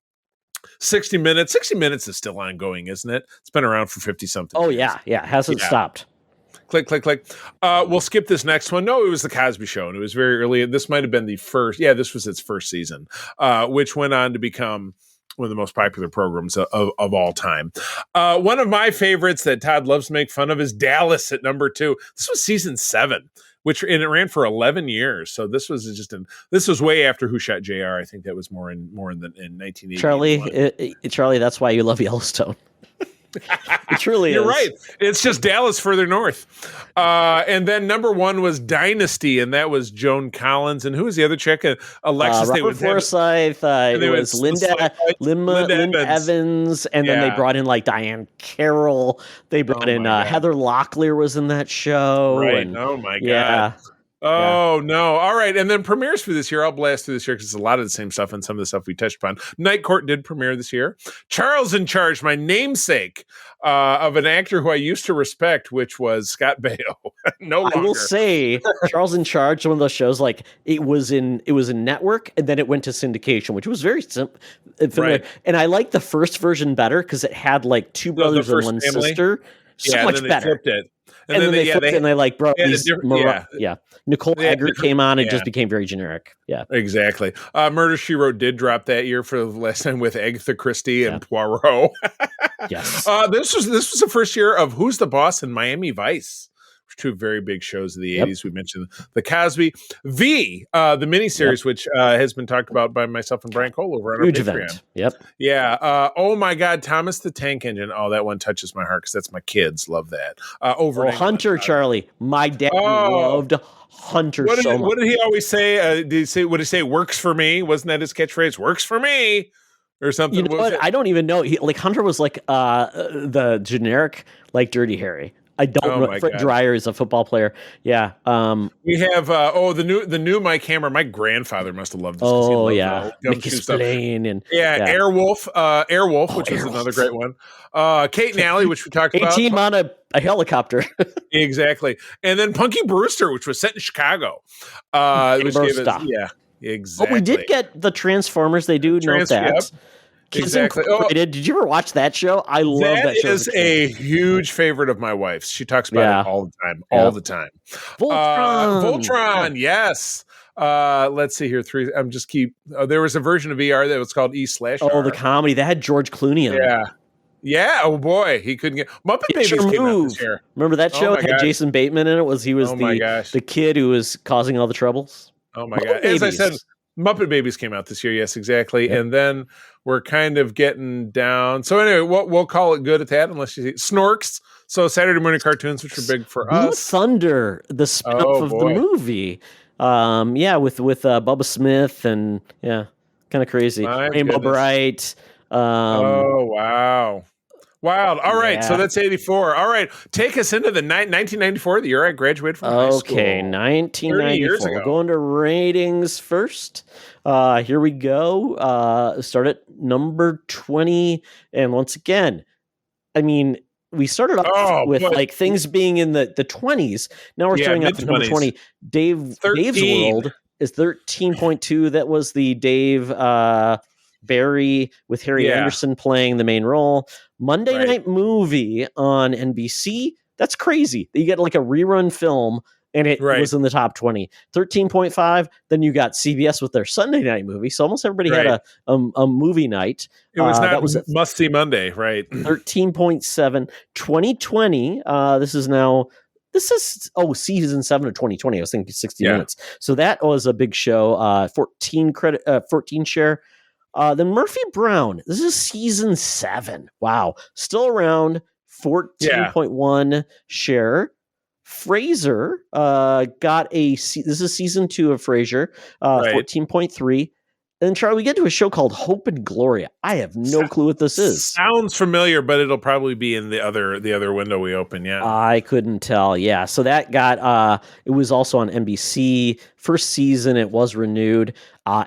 60 Minutes. 60 Minutes is still ongoing, isn't it? It's been around for 50-something years. Yeah. It hasn't stopped. Click, click, click. We'll skip this next one. No, it was The Cosby Show, and it was very early. This might have been the first. Yeah, this was its first season, which went on to become one of the most popular programs of all time. One of my favorites that Todd loves to make fun of is Dallas at number 2. This was season 7, and it ran for 11 years. So this was this was way after Who Shot JR. I think that was more in 1980. Charlie, that's why you love Yellowstone. It truly You're is. right. It's just Dallas further north. And then number 1 was Dynasty, and that was Joan Collins. And who was the other chick? Alexis. Robert Forsyth. It was Linda Evans. And then they brought in like Diane Carroll. They brought in Heather Locklear was in that show. Right. And, oh, my God. Yeah. Oh, no. All right. And then premieres for this year. I'll blast through this year because it's a lot of the same stuff and some of the stuff we touched upon. Night Court did premiere this year. Charles in Charge, my namesake of an actor who I used to respect, which was Scott Baio. No longer. I will say Charles in Charge, one of those shows, like it was in network and then it went to syndication, which was very simple. Right. And I like the first version better because it had like 2 brothers and 1 sister. So much better. Flipped it. And then they flipped it and they like brought these. Nicole Eggert came on. It just became very generic. Yeah, exactly. Murder, She Wrote did drop that year for the last time with Agatha Christie and Poirot. Yes. This was the first year of Who's the Boss and Miami Vice. 2 very big shows of the 80s. We mentioned The Cosby. the miniseries, which has been talked about by myself and Brian Cole over on Huge our Patreon. Event. Yep. Yeah. Oh my God, Thomas the Tank Engine. Oh, that one touches my heart because that's my kids. Love that. Hunter, Charlie. My dad loved Hunter so much. What did he always say? Would he say works for me? Wasn't that his catchphrase? Works for me. Or something. You know what? I don't even know. Hunter was like the generic like Dirty Harry. I don't know. Fred Dreyer is a football player. Yeah. We have the new Mike Hammer. My grandfather must have loved this. Oh yeah, Mickey Spillane and Airwolf, which was another great one. Kate and Allie, which we talked about. A-Team on a helicopter. Exactly, and then Punky Brewster, which was set in Chicago. Exactly. Oh, we did get the Transformers. They do note that. Yep. Kids Incorporated. Did you ever watch that show? I love that show. That is a huge favorite of my wife's. She talks about it all the time. All the time. Voltron. Yes. Let's see here. There was a version of ER that was called E/R. Oh, the comedy that had George Clooney on it. Yeah. Oh boy, he couldn't get Muppet Babies came out this year. Remember that show? It had Jason Bateman in it. He was the kid who was causing all the troubles. Oh my God! As I said, Muppet Babies came out this year. Yes, exactly. Yep. And then we're kind of getting down. So anyway, we'll call it good at that, unless you see Snorks. So Saturday morning cartoons, which are big for us. Thunder, the spin-off of the movie. With Bubba Smith and kind of crazy. Rainbow Bright. Wow. Wild. All right. So that's 84. All right. Take us into the 1994, the year I graduated from high school. Okay, 1994. We're going to ratings first. Here we go. Start at number 20. And once again, I mean, we started off with like things being in the 20s. Now we're starting off at number 20. Dave's World is 13.2. That was the Dave Barry with Harry Anderson playing the main role. Monday Night Movie on NBC. That's crazy. You get like a rerun film and it was in the top 20. 13.5. Then you got CBS with their Sunday Night Movie. So almost everybody had a movie night. It was not must-see Monday, right? 13.7. 2020. This is now This is season 7 of 2020. I was thinking 60 Yeah. minutes. So that was a big show. 14 share. Then Murphy Brown. This is season 7. Wow, still around. 14.1 share. Frasier got this is season 2 of Frasier. 14.3. And Charlie, we get to a show called Hope and Gloria. I have no clue what this is. Sounds familiar, but it'll probably be in the other window we open. Yeah, I couldn't tell. Yeah, so that got it was also on NBC. First season, it was renewed.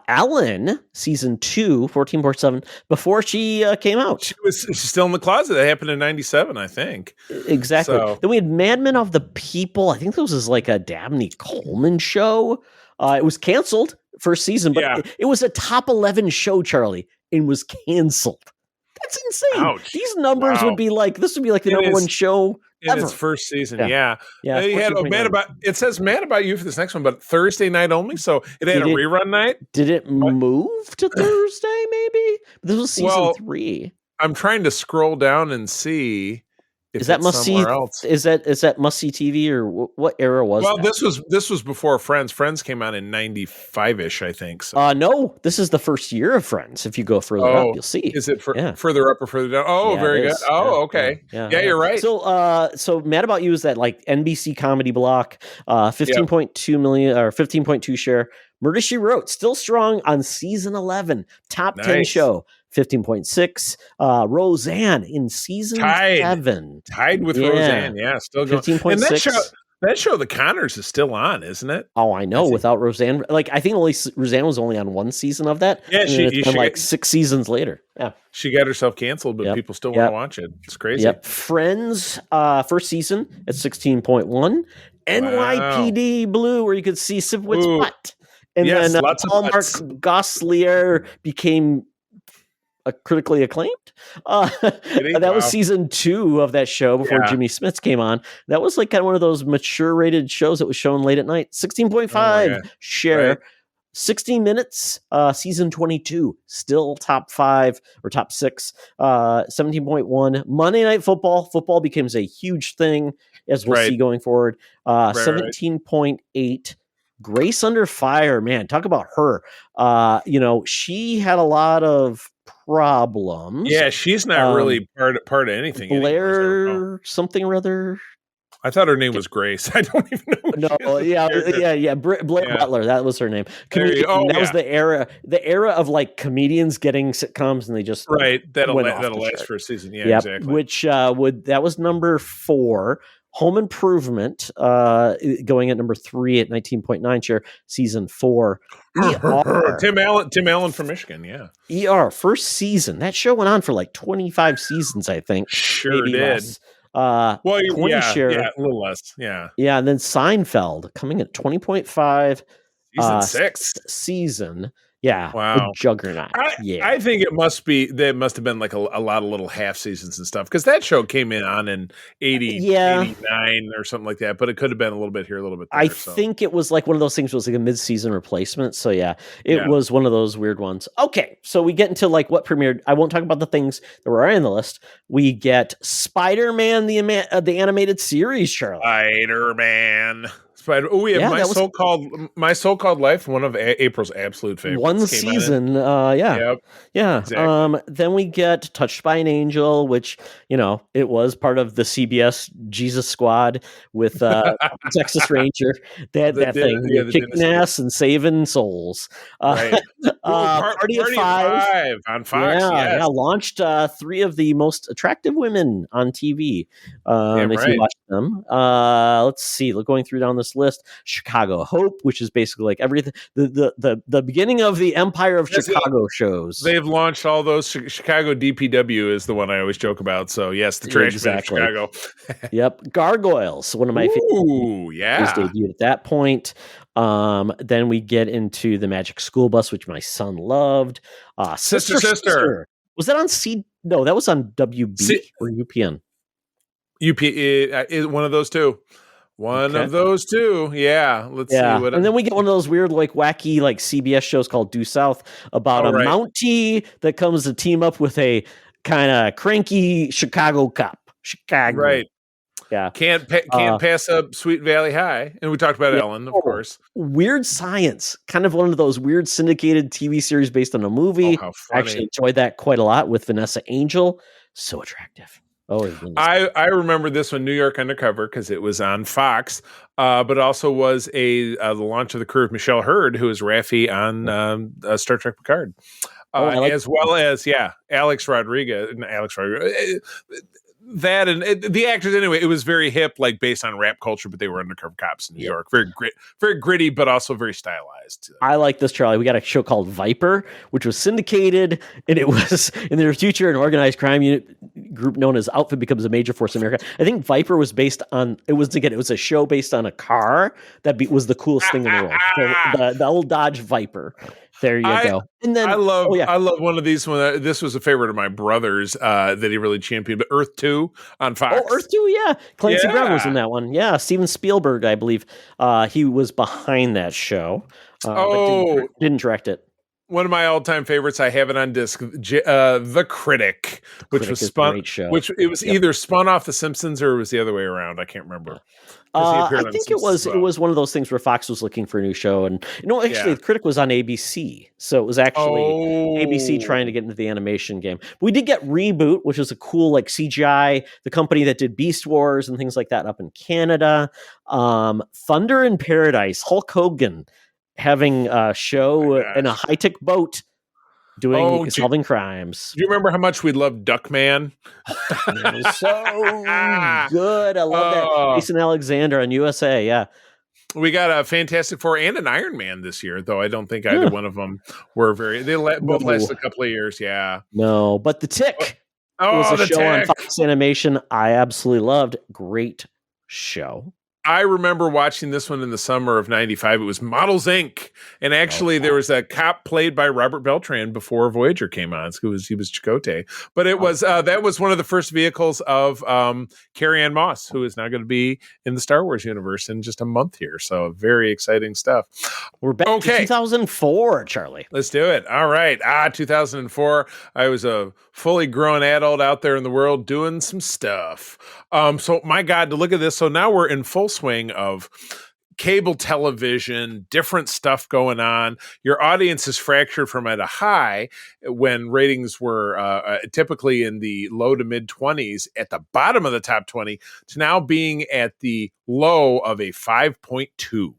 Ellen, season 2, 14.7, before she came out. She's still in the closet. That happened in 97, I think. Exactly. So. Then we had Mad Men of the People. I think this was like a Dabney Coleman show. It was canceled first season, but it was a top 11 show, Charlie, and was canceled. That's insane. Ouch. These numbers would be like, this would be like the number one show in ever. its first season. Yeah. You had it says Mad About You for this next one, but Thursday night only. So it had a rerun night. Did it move to Thursday? Maybe this was season 3. I'm trying to scroll down and see. Is that must see? Is that must see TV or what era was? Well, that? this was before Friends. Friends came out in 95-ish, I think. So. No, this is the first year of Friends. If you go further up, you'll see. Is it further up or further down? Oh, very good. Oh, okay. Yeah, you're right. So Mad About You is that like NBC comedy block, 15.2 million or 15.2 share. Murder, She Wrote, still strong on season 11, top 10 show. 15.6. Roseanne in season 7. Tied with Roseanne. Yeah, still going. 15.6. And that show, The Connors, is still on, isn't it? Oh, I know. Without Roseanne. Like, I think Roseanne was only on one season of that. Yeah, she like 6 seasons later. Yeah. She got herself canceled, but people still want to watch it. It's crazy. Yep. Friends, first season at 16.1. NYPD Blue, where you could see Sipowicz' butt. And then Mark Gosselaar became critically acclaimed. That was season 2 of that show before Jimmy Smits came on. That was like kind of one of those mature rated shows that was shown late at night. 16.5 share. Right. 60 Minutes, season 22, still top 5 or top 6. 17.1. Monday Night Football. Football becomes a huge thing as we'll see going forward. 17.8. Grace Under Fire, man, talk about her. She had a lot of problems. Yeah, she's not really part of anything. Blair something or other. I thought her name was Grace. I don't even know. Blair Butler, that was her name. That was the era of like comedians getting sitcoms, and they just that'll last for a season. Yeah, exactly. Which that was number 4. Home Improvement, going at number 3 at 19.9 share, season 4. ER. Tim Allen from Michigan, yeah. ER, first season. That show went on for like 25 seasons, I think. Sure maybe did. Less. 20 share. Yeah, a little less, yeah. Yeah, and then Seinfeld coming at 20.5. Season 6. Season. Yeah. Wow. Juggernaut. I think it must have been like a lot of little half seasons and stuff, because that show came on in 89 or something like that, but it could have been a little bit here, a little bit there. I think it was like one of those things, was like a mid-season replacement. So it was one of those weird ones. Okay. So we get into like what premiered. I won't talk about the things that were on the list. We get Spider-Man, the animated series, Charlie. Spider-Man. We have My So-Called Life, one of April's absolute favorites. One season, yeah. Exactly. Then we get Touched by an Angel, which, it was part of the CBS Jesus Squad with Texas Ranger. That thing, kicking ass and saving souls. Party of Five on Fox. Yeah, launched 3 of the most attractive women on TV. If you watch them, let's see. Going through down this list, Chicago Hope, which is basically like everything, the beginning of the empire of Chicago shows. They've launched all those. Chicago DPW is the one I always joke about. So yes, the trash man of Chicago. Yep. Gargoyles, one of my favorite. Ooh, yeah. Was debuted at that point. Then we get into the Magic School Bus, which my son loved. Sister. Was that on C? No, that was on WB or UPN. One of those two. One of those two. Yeah. Let's see. And then we get one of those weird, like wacky, like CBS shows called Due South about a Mountie that comes to team up with a kind of cranky Chicago cop. Right. Yeah. Can't pass up Sweet Valley High. And we talked about Ellen, of course. Weird Science, kind of one of those weird syndicated TV series based on a movie. Oh, how I actually funny. enjoyed that quite a lot with Vanessa Angel. So attractive. Oh, I remember this one, New York Undercover, because it was on Fox, but also was the launch of the career of Michelle Hurd, who is Raffi on Star Trek Picard, as well as Alex Rodriguez. That and the actors anyway. It was very hip, like based on rap culture, but they were undercover cops in New York. Very gritty, but also very stylized. I like this, Charlie. We got a show called Viper, which was syndicated, and it was in the future an organized crime unit group known as Outfit becomes a major force in America. I think Viper was based on it was a show based on a car that was the coolest thing in the world. So the old Dodge Viper. There you go. And then I love one of these. This was a favorite of my brother's that he really championed. But Earth 2 on Fox. Oh, Earth 2, yeah. Clancy Brown was in that one. Yeah, Steven Spielberg, I believe, he was behind that show. But didn't direct it. One of my all-time favorites. I have it on disc. The Critic, which was spun. A great show. Which it was either spun off The Simpsons or it was the other way around. I can't remember. I think it was one of those things where Fox was looking for a new show, and The Critic was on ABC, so it was actually ABC trying to get into the animation game. But we did get Reboot, which is a cool like CGI, the company that did Beast Wars and things like that up in Canada. Thunder in Paradise, Hulk Hogan having a show in a high-tech boat doing solving crimes. Do you remember how much we loved Duckman? Duckman was so good. I love that. Jason Alexander on USA. Yeah. We got a Fantastic Four and an Iron Man this year, though I don't think either one of them were they both lasted a couple of years. Yeah. No, but The Tick was a show on Fox Animation I absolutely loved. Great show. I remember watching this one in the summer of '95. It was Models Inc. And actually, there was a cop played by Robert Beltran before Voyager came on. He was Chakotay. But it was that was one of the first vehicles of Carrie-Anne Moss, who is now going to be in the Star Wars universe in just a month here. So very exciting stuff. We're back to 2004, Charlie. Let's do it. All right. 2004. I was a fully grown adult out there in the world doing some stuff. So my God, to look at this. So now we're in full swing of cable television, different stuff going on. Your audience is fractured from at a high when ratings were typically in the low to mid 20s at the bottom of the top 20 to now being at the low of a 5.2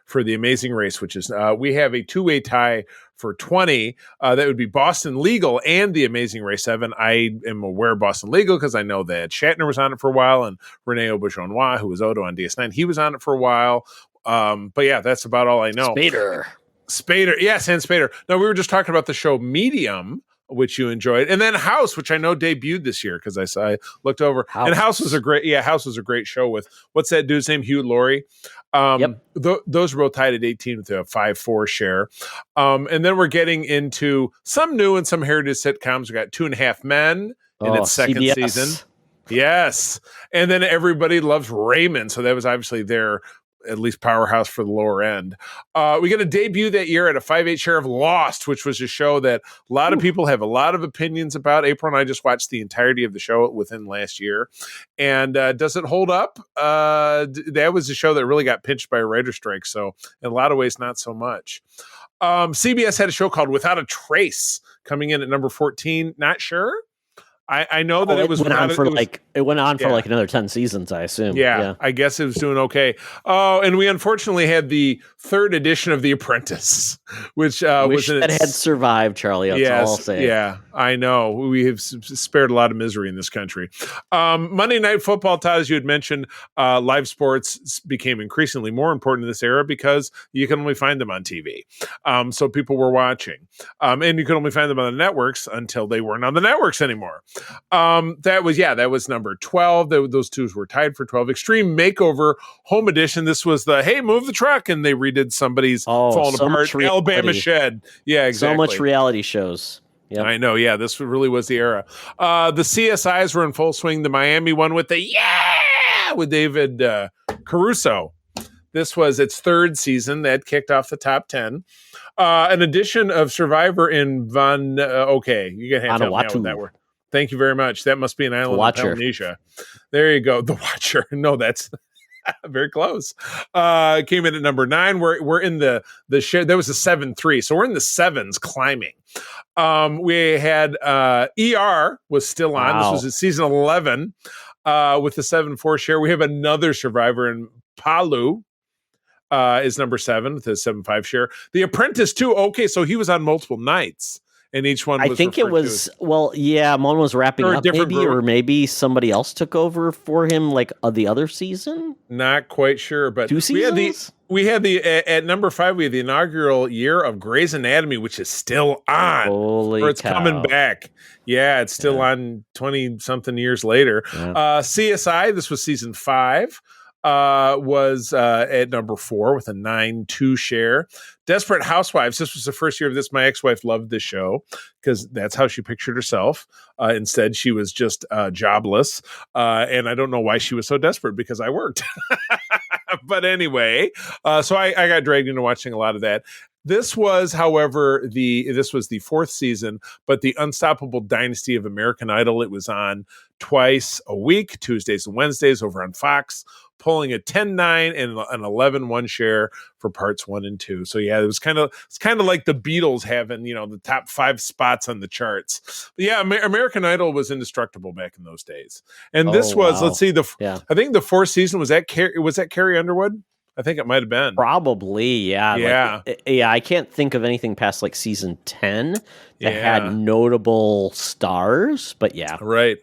for The Amazing Race, which is we have a two-way tie for 20. That would be Boston Legal and The Amazing Race 7. I am aware of Boston Legal because I know that Shatner was on it for a while, and Rene Auberjonois, who was Odo on DS9, he was on it for a while. But yeah, that's about all I know. Spader. Yes, and Spader. Now, we were just talking about the show Medium, which you enjoyed, and then House, which I know debuted this year because I looked over. And House was a great show with what's that dude's name, Hugh Laurie. Those were both tied at 18 with a 5.4 share. And then we're getting into some new and some heritage sitcoms. We got 2.5 Men in its second CBS. season. Yes. And then Everybody Loves Raymond. So that was obviously their at least powerhouse for the lower end. We got a debut that year at a 5.8 share of Lost, which was a show that a lot of people have a lot of opinions about. April and I just watched the entirety of the show within last year. And does it hold up? That was a show that really got pinched by a writer's strike. So in a lot of ways, not so much. CBS had a show called Without a Trace coming in at number 14. Not sure. I know that it went on for like another 10 seasons, I assume. Yeah, I guess it was doing okay. Oh, and we unfortunately had the third edition of The Apprentice, which that had survived, Charlie. That's all I'll say. Yeah, I know. We have spared a lot of misery in this country. Monday Night Football, Todd, as you had mentioned, live sports became increasingly more important in this era because you can only find them on TV. So people were watching. And you could only find them on the networks until they weren't on the networks anymore. That was number 12. Those two were tied for 12. Extreme Makeover Home Edition. This was the hey, move the truck, and they redid somebody's falling apart Alabama shed. Yeah, exactly. So much reality shows. Yep. I know. Yeah, this really was the era. The CSIs were in full swing. The Miami one with with David Caruso. This was its third season that kicked off the top 10. An edition of Survivor in Van. Okay, you can help me out with that word. Thank you very much. That must be an island of Watcher. Polynesia. There you go. The Watcher. No, that's very close. Came in at number 9. We're in the share. There was a 7-3. So we're in the 7s climbing. We had ER was still on. Wow. This was at season 11 with the 7-4 share. We have another survivor in Palu. Is number 7 with a 7-5 share. The Apprentice too. Okay, so he was on multiple nights. And each one was I think it was, one was wrapping Or a up different maybe, group. or maybe somebody else took over for him like the other season. Not quite sure, but 2 seasons? we had the at number 5 we had the inaugural year of Grey's Anatomy, which is still on. Holy or it's cow. coming back. Yeah, it's still on 20 something years later. Yeah. CSI, this was season 5. Was at number 4 with a 9.2 share. Desperate Housewives. This was the first year of this. My ex-wife loved this show because that's how she pictured herself. Instead, she was just jobless. And I don't know why she was so desperate because I worked. But anyway, so I got dragged into watching a lot of that. This was, however, this was the 4th season, but the Unstoppable Dynasty of American Idol. It was on twice a week, Tuesdays and Wednesdays over on Fox, pulling a 10-9 and an 11-1 share for parts 1 and 2. So yeah, it's kind of like the Beatles having, the top 5 spots on the charts. But yeah, American Idol was indestructible back in those days. And this was, let's see, I think the 4th season was that Carrie Underwood? I think it might have been. Probably, yeah. Yeah. I can't think of anything past like season 10 that had notable stars, but yeah. Right.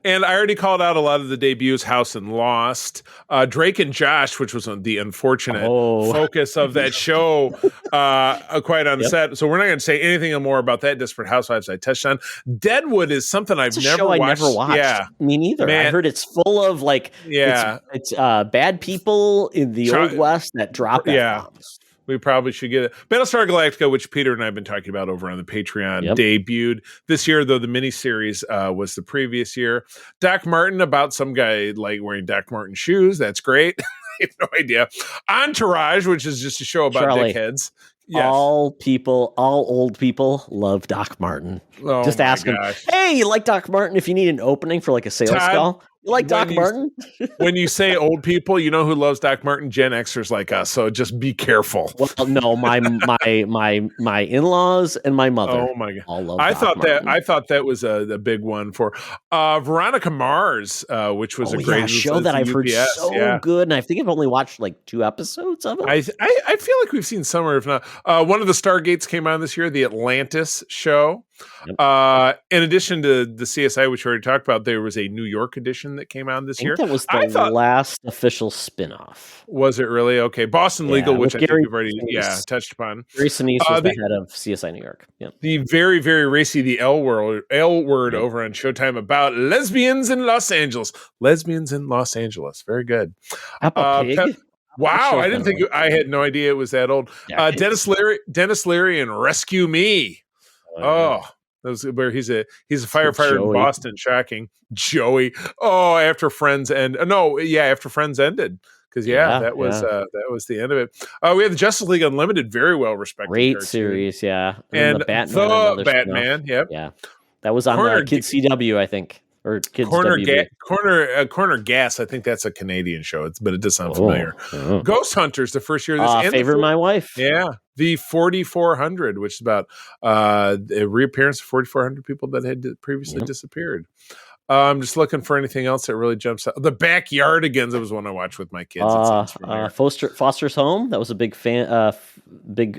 And I already called out a lot of the debuts, House and Lost, Drake and Josh, which was the unfortunate focus of that show, quite on the set. So we're not going to say anything more about that. Desperate Housewives I touched on. Deadwood is something I've never watched. I never watched. Yeah. Me neither. Man. I heard it's full of it's bad people in the Old West that drop F-bombs. We probably should get it. Battlestar Galactica, which Peter and I have been talking about over on the Patreon, debuted this year, though the miniseries was the previous year. Doc Martin, about some guy wearing Doc Martin shoes. That's great. I have no idea. Entourage, which is just a show about dickheads. Yes. All old people love Doc Martin. Oh, just ask him, hey, you like Doc Martin if you need an opening for a sales call? You like Doc Martin? When you say old people, you know who loves Doc Martin? Gen Xers like us. So just be careful. Well, no, my in-laws and my mother. Oh my god! All love I Doc Martin. I thought that was a big one for Veronica Mars, which was a great show that I've heard so good, and I think I've only watched 2 episodes of it. I feel like we've seen some, or if not, one of the Stargates came on this year, the Atlantis show. Yep. In addition to the CSI, which we already talked about, there was a New York edition that came out this year. That was the last official spin-off. Was it really? Okay. Boston Legal, which I think we've already touched upon. Gary Sinise was the head of CSI New York. Yep. The very, very racy, the L word over on Showtime about lesbians in Los Angeles. Lesbians in Los Angeles. Very good. Wow. I didn't think I had no idea it was that old. Yeah, Dennis Leary and Rescue Me. That was where he's a firefighter in Boston. Shocking. Joey. After Friends ended. Because that was the end of it. We had the Justice League Unlimited, very well respected. Great series, yeah. And the Batman, yep. Yeah. That was on Kids CW, I think. Or Kids Corner Gas, I think that's a Canadian show, but it does sound familiar. Ghost Hunters, the first year of this. Favorite my wife. Yeah. The 4400, which is about a reappearance of 4,400 people that had previously disappeared. I'm just looking for anything else that really jumps out. The Backyardigans, that was one I watched with my kids. Foster's Home, that was a big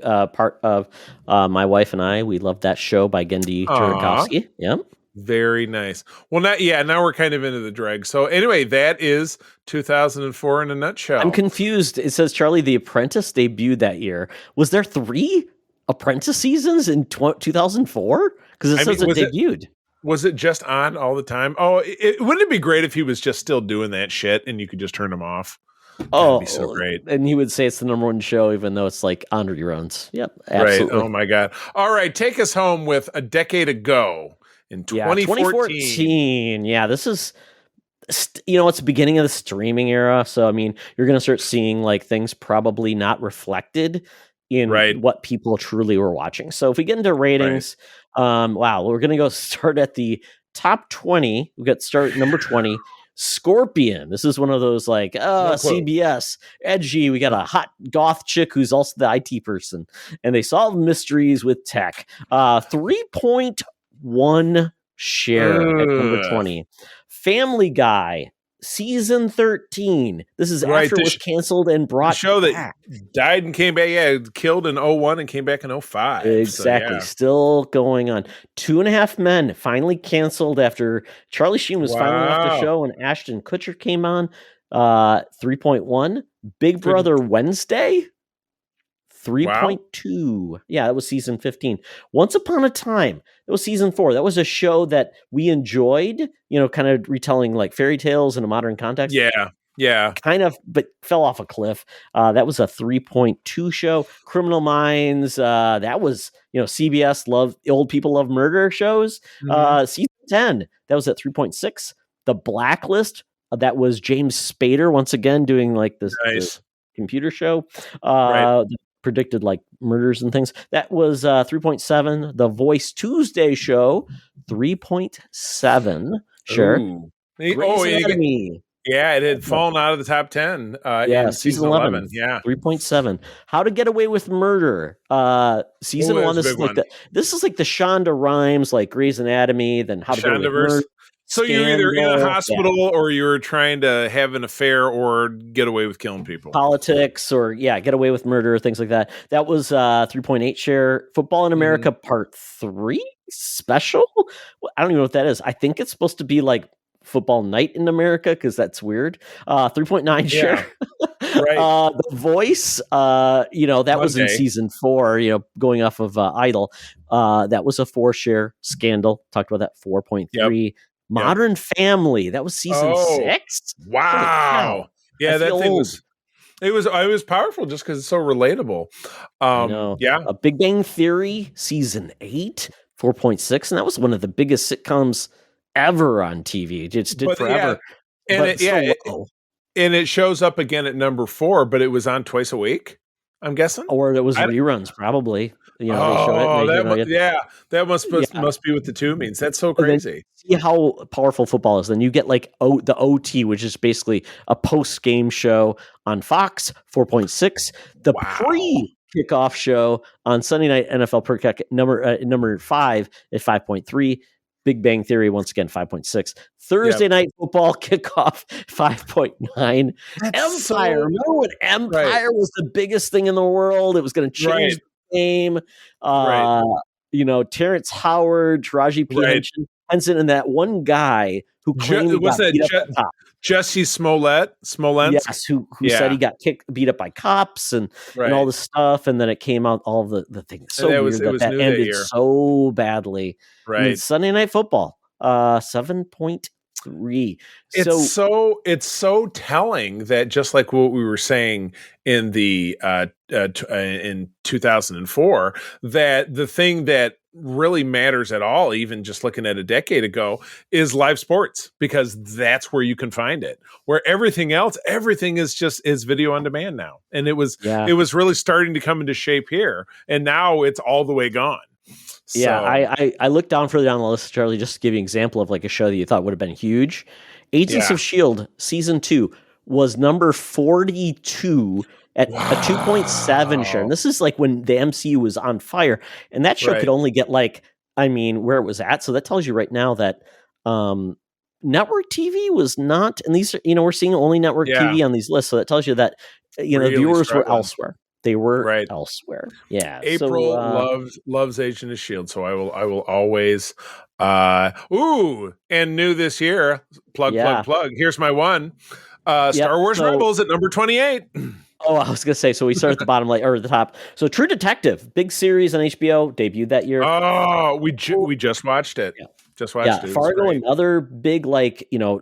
part of my wife and I. We loved that show by Gendy Tartakovsky. Yep. Very nice. Well, now we're kind of into the drag. So anyway, that is 2004 in a nutshell. I'm confused. It says Charlie the Apprentice debuted that year. Was there 3 Apprentice seasons in 2004? Because it says it debuted. Was it just on all the time? Wouldn't it be great if he was just still doing that shit and you could just turn him off? That'd be so great. And he would say it's the #1 show, even though it's on reruns. Yep, absolutely. Right. Oh my god. All right, take us home with A Decade Ago. In 2014. Yeah, this is, it's the beginning of the streaming era. So, I mean, you're going to start seeing things probably not reflected in what people truly were watching. So if we get into ratings, we're going to go start at the top 20. We got start number 20. Scorpion. This is one of those like, CBS, edgy. We got a hot goth chick who's also the IT person, and they solve mysteries with tech. 3.1 share at number 20. Family Guy. Season 13. This is after it was canceled and brought show back. That died and came back. Yeah, killed in 01 and came back in 05. Exactly. So, yeah. Still going on. 2.5 Men finally canceled after Charlie Sheen was finally off the show and Ashton Kutcher came on. 3.1. Big Brother Wednesday. 3.2. Wow. Yeah, that was season 15. Once Upon a Time. That was season 4. That was a show that we enjoyed, kind of retelling like fairy tales in a modern context. Yeah. Kind of, but fell off a cliff. That was a 3.2 show. Criminal Minds. That was, CBS old people love murder shows. Season 10. That was at 3.6. The Blacklist. That was James Spader once again doing like this the computer show. Predicted like murders and things. That was 3.7. The Voice Tuesday show, 3.7. Sure. Grey's Anatomy. Yeah, it had fallen out of the top 10 in season 11. Yeah. 3.7. How to Get Away with Murder. Season 1. This is like the Shonda Rhimes, like Grey's Anatomy, then How to Get Away with Murder. So you're either in a hospital or you're trying to have an affair or get away with killing people. Politics or, get away with murder, things like that. That was 3.8 share. Football in America Part 3 special? I don't even know what that is. I think it's supposed to be like Football Night in America because that's weird. 3.9 share. The Voice, that was in season 4, going off of Idol. That was a 4 share. Scandal. Talked about that 4.3. Yep. Modern Family. That was season 6. Wow. Yeah, that thing was. It was powerful just because it's so relatable. A Big Bang Theory season 8, 4.6, and that was one of the biggest sitcoms ever on TV. It just did forever. And it shows up again at number 4, but it was on twice a week, I'm guessing, or it was reruns probably. That must be what the 2 means. That's so crazy. See how powerful football is. Then you get like the OT, which is basically a post-game show on Fox, 4.6. The pre-kickoff show on Sunday Night NFL per kick number 5 at 5.3. Big Bang Theory, once again, 5.6. Thursday Night Football kickoff, 5.9. Empire. Remember when Empire was the biggest thing in the world? It was going to change the game. Terrence Howard, Taraji P. Henson, and that one guy who claimed he got beat up by cops. Jesse Smollett? Yes, who said he got beat up by cops and all this stuff, and then it came out all the things. So weird that ended so badly. Right. I mean, Sunday Night Football, 7.3. It's so telling that just like what we were saying in the in 2004, that the thing that really matters at all, even just looking at a decade ago, is live sports, because that's where you can find it. Where everything is video on demand now, and it was really starting to come into shape here, and now it's all the way gone. So. Yeah, I looked down further down the list, Charlie, just to give you an example of like a show that you thought would have been huge. Agents of S.H.I.E.L.D. season 2 was number 42 at a 2.7 share. And this is like when the MCU was on fire. And that show could only get where it was at. So that tells you right now that network TV was not, and these are, we're seeing only network TV on these lists. So that tells you that, really viewers were elsewhere. They were elsewhere. Yeah. April loves Agent of S.H.I.E.L.D. So I will always, and new this year, plug. Here's my one. Star Wars Rebels at number 28. Oh, I was going to say, so we start at the bottom, or the top. So True Detective, big series on HBO, debuted that year. Oh, we just watched it. Yeah. Just watched it. Fargo, another big,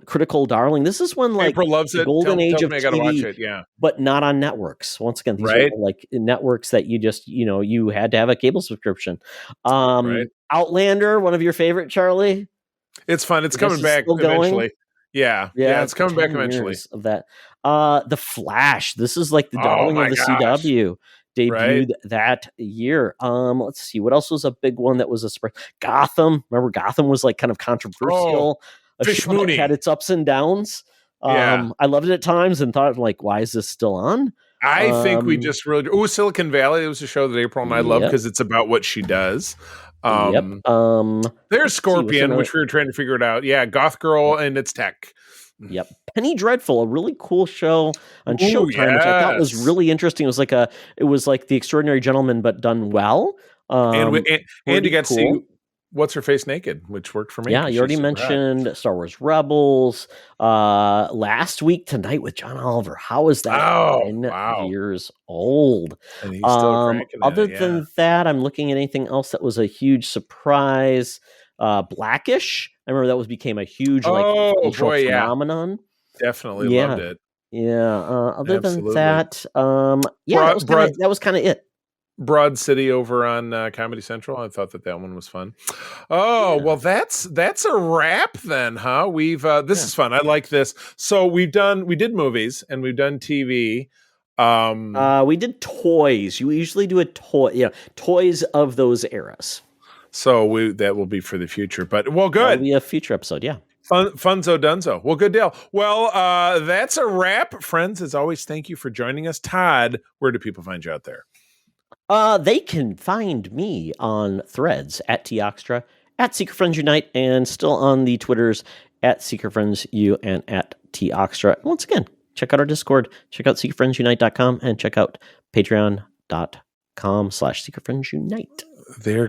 critical darling. This is when, April loves it. Golden age of TV, I gotta watch it. Yeah. But not on networks. Once again, these are networks that you just, you had to have a cable subscription. Outlander, one of your favorite, Charlie? It's fun. It's coming back eventually. Yeah, it's coming back eventually. Of that. The Flash. This is like the darling of the CW. debuted that year. Let's see, what else was a big one that was a surprise? Gotham. Remember, Gotham was like kind of controversial. A Fish show that Mooney. had its ups and downs. Yeah. I loved it at times and thought, like, why is this still on? I think we just really. Oh, Silicon Valley. It was a show that April and I love because it's about what she does. There's Scorpion, which we were trying to figure it out. Yeah, Goth Girl and it's tech. Yep. Penny Dreadful, a really cool show on Showtime, which I thought was really interesting. It was like The Extraordinary Gentleman, but done well. And you got to see What's Her Face Naked, which worked for me. Yeah, you already mentioned Star Wars Rebels. Last week Tonight with John Oliver. How is that? 10 years old. And he's still other than that, I'm looking at anything else that was a huge surprise. Blackish. I remember that became a huge cultural phenomenon. Definitely loved it. Yeah. Other than that, that was kind of it. Broad City over on Comedy Central. I thought that one was fun. Well, that's a wrap then, huh? We've this is fun. I like this. So we did movies and we've done TV. We did toys. You usually do a toy, toys of those eras. So that will be for the future. But well, good. That'll be a future episode. Yeah. Funzo Dunzo. Well, good deal. Well, that's a wrap, friends. As always, thank you for joining us. Todd, where do people find you out there? They can find me on Threads at Toxtra, at Secret Friends Unite, and still on the Twitters at Secret Friends U and at Toxtra. Once again, check out our Discord, check out secretfriendsunite.com, and check out patreon.com/secretfriendsunite. There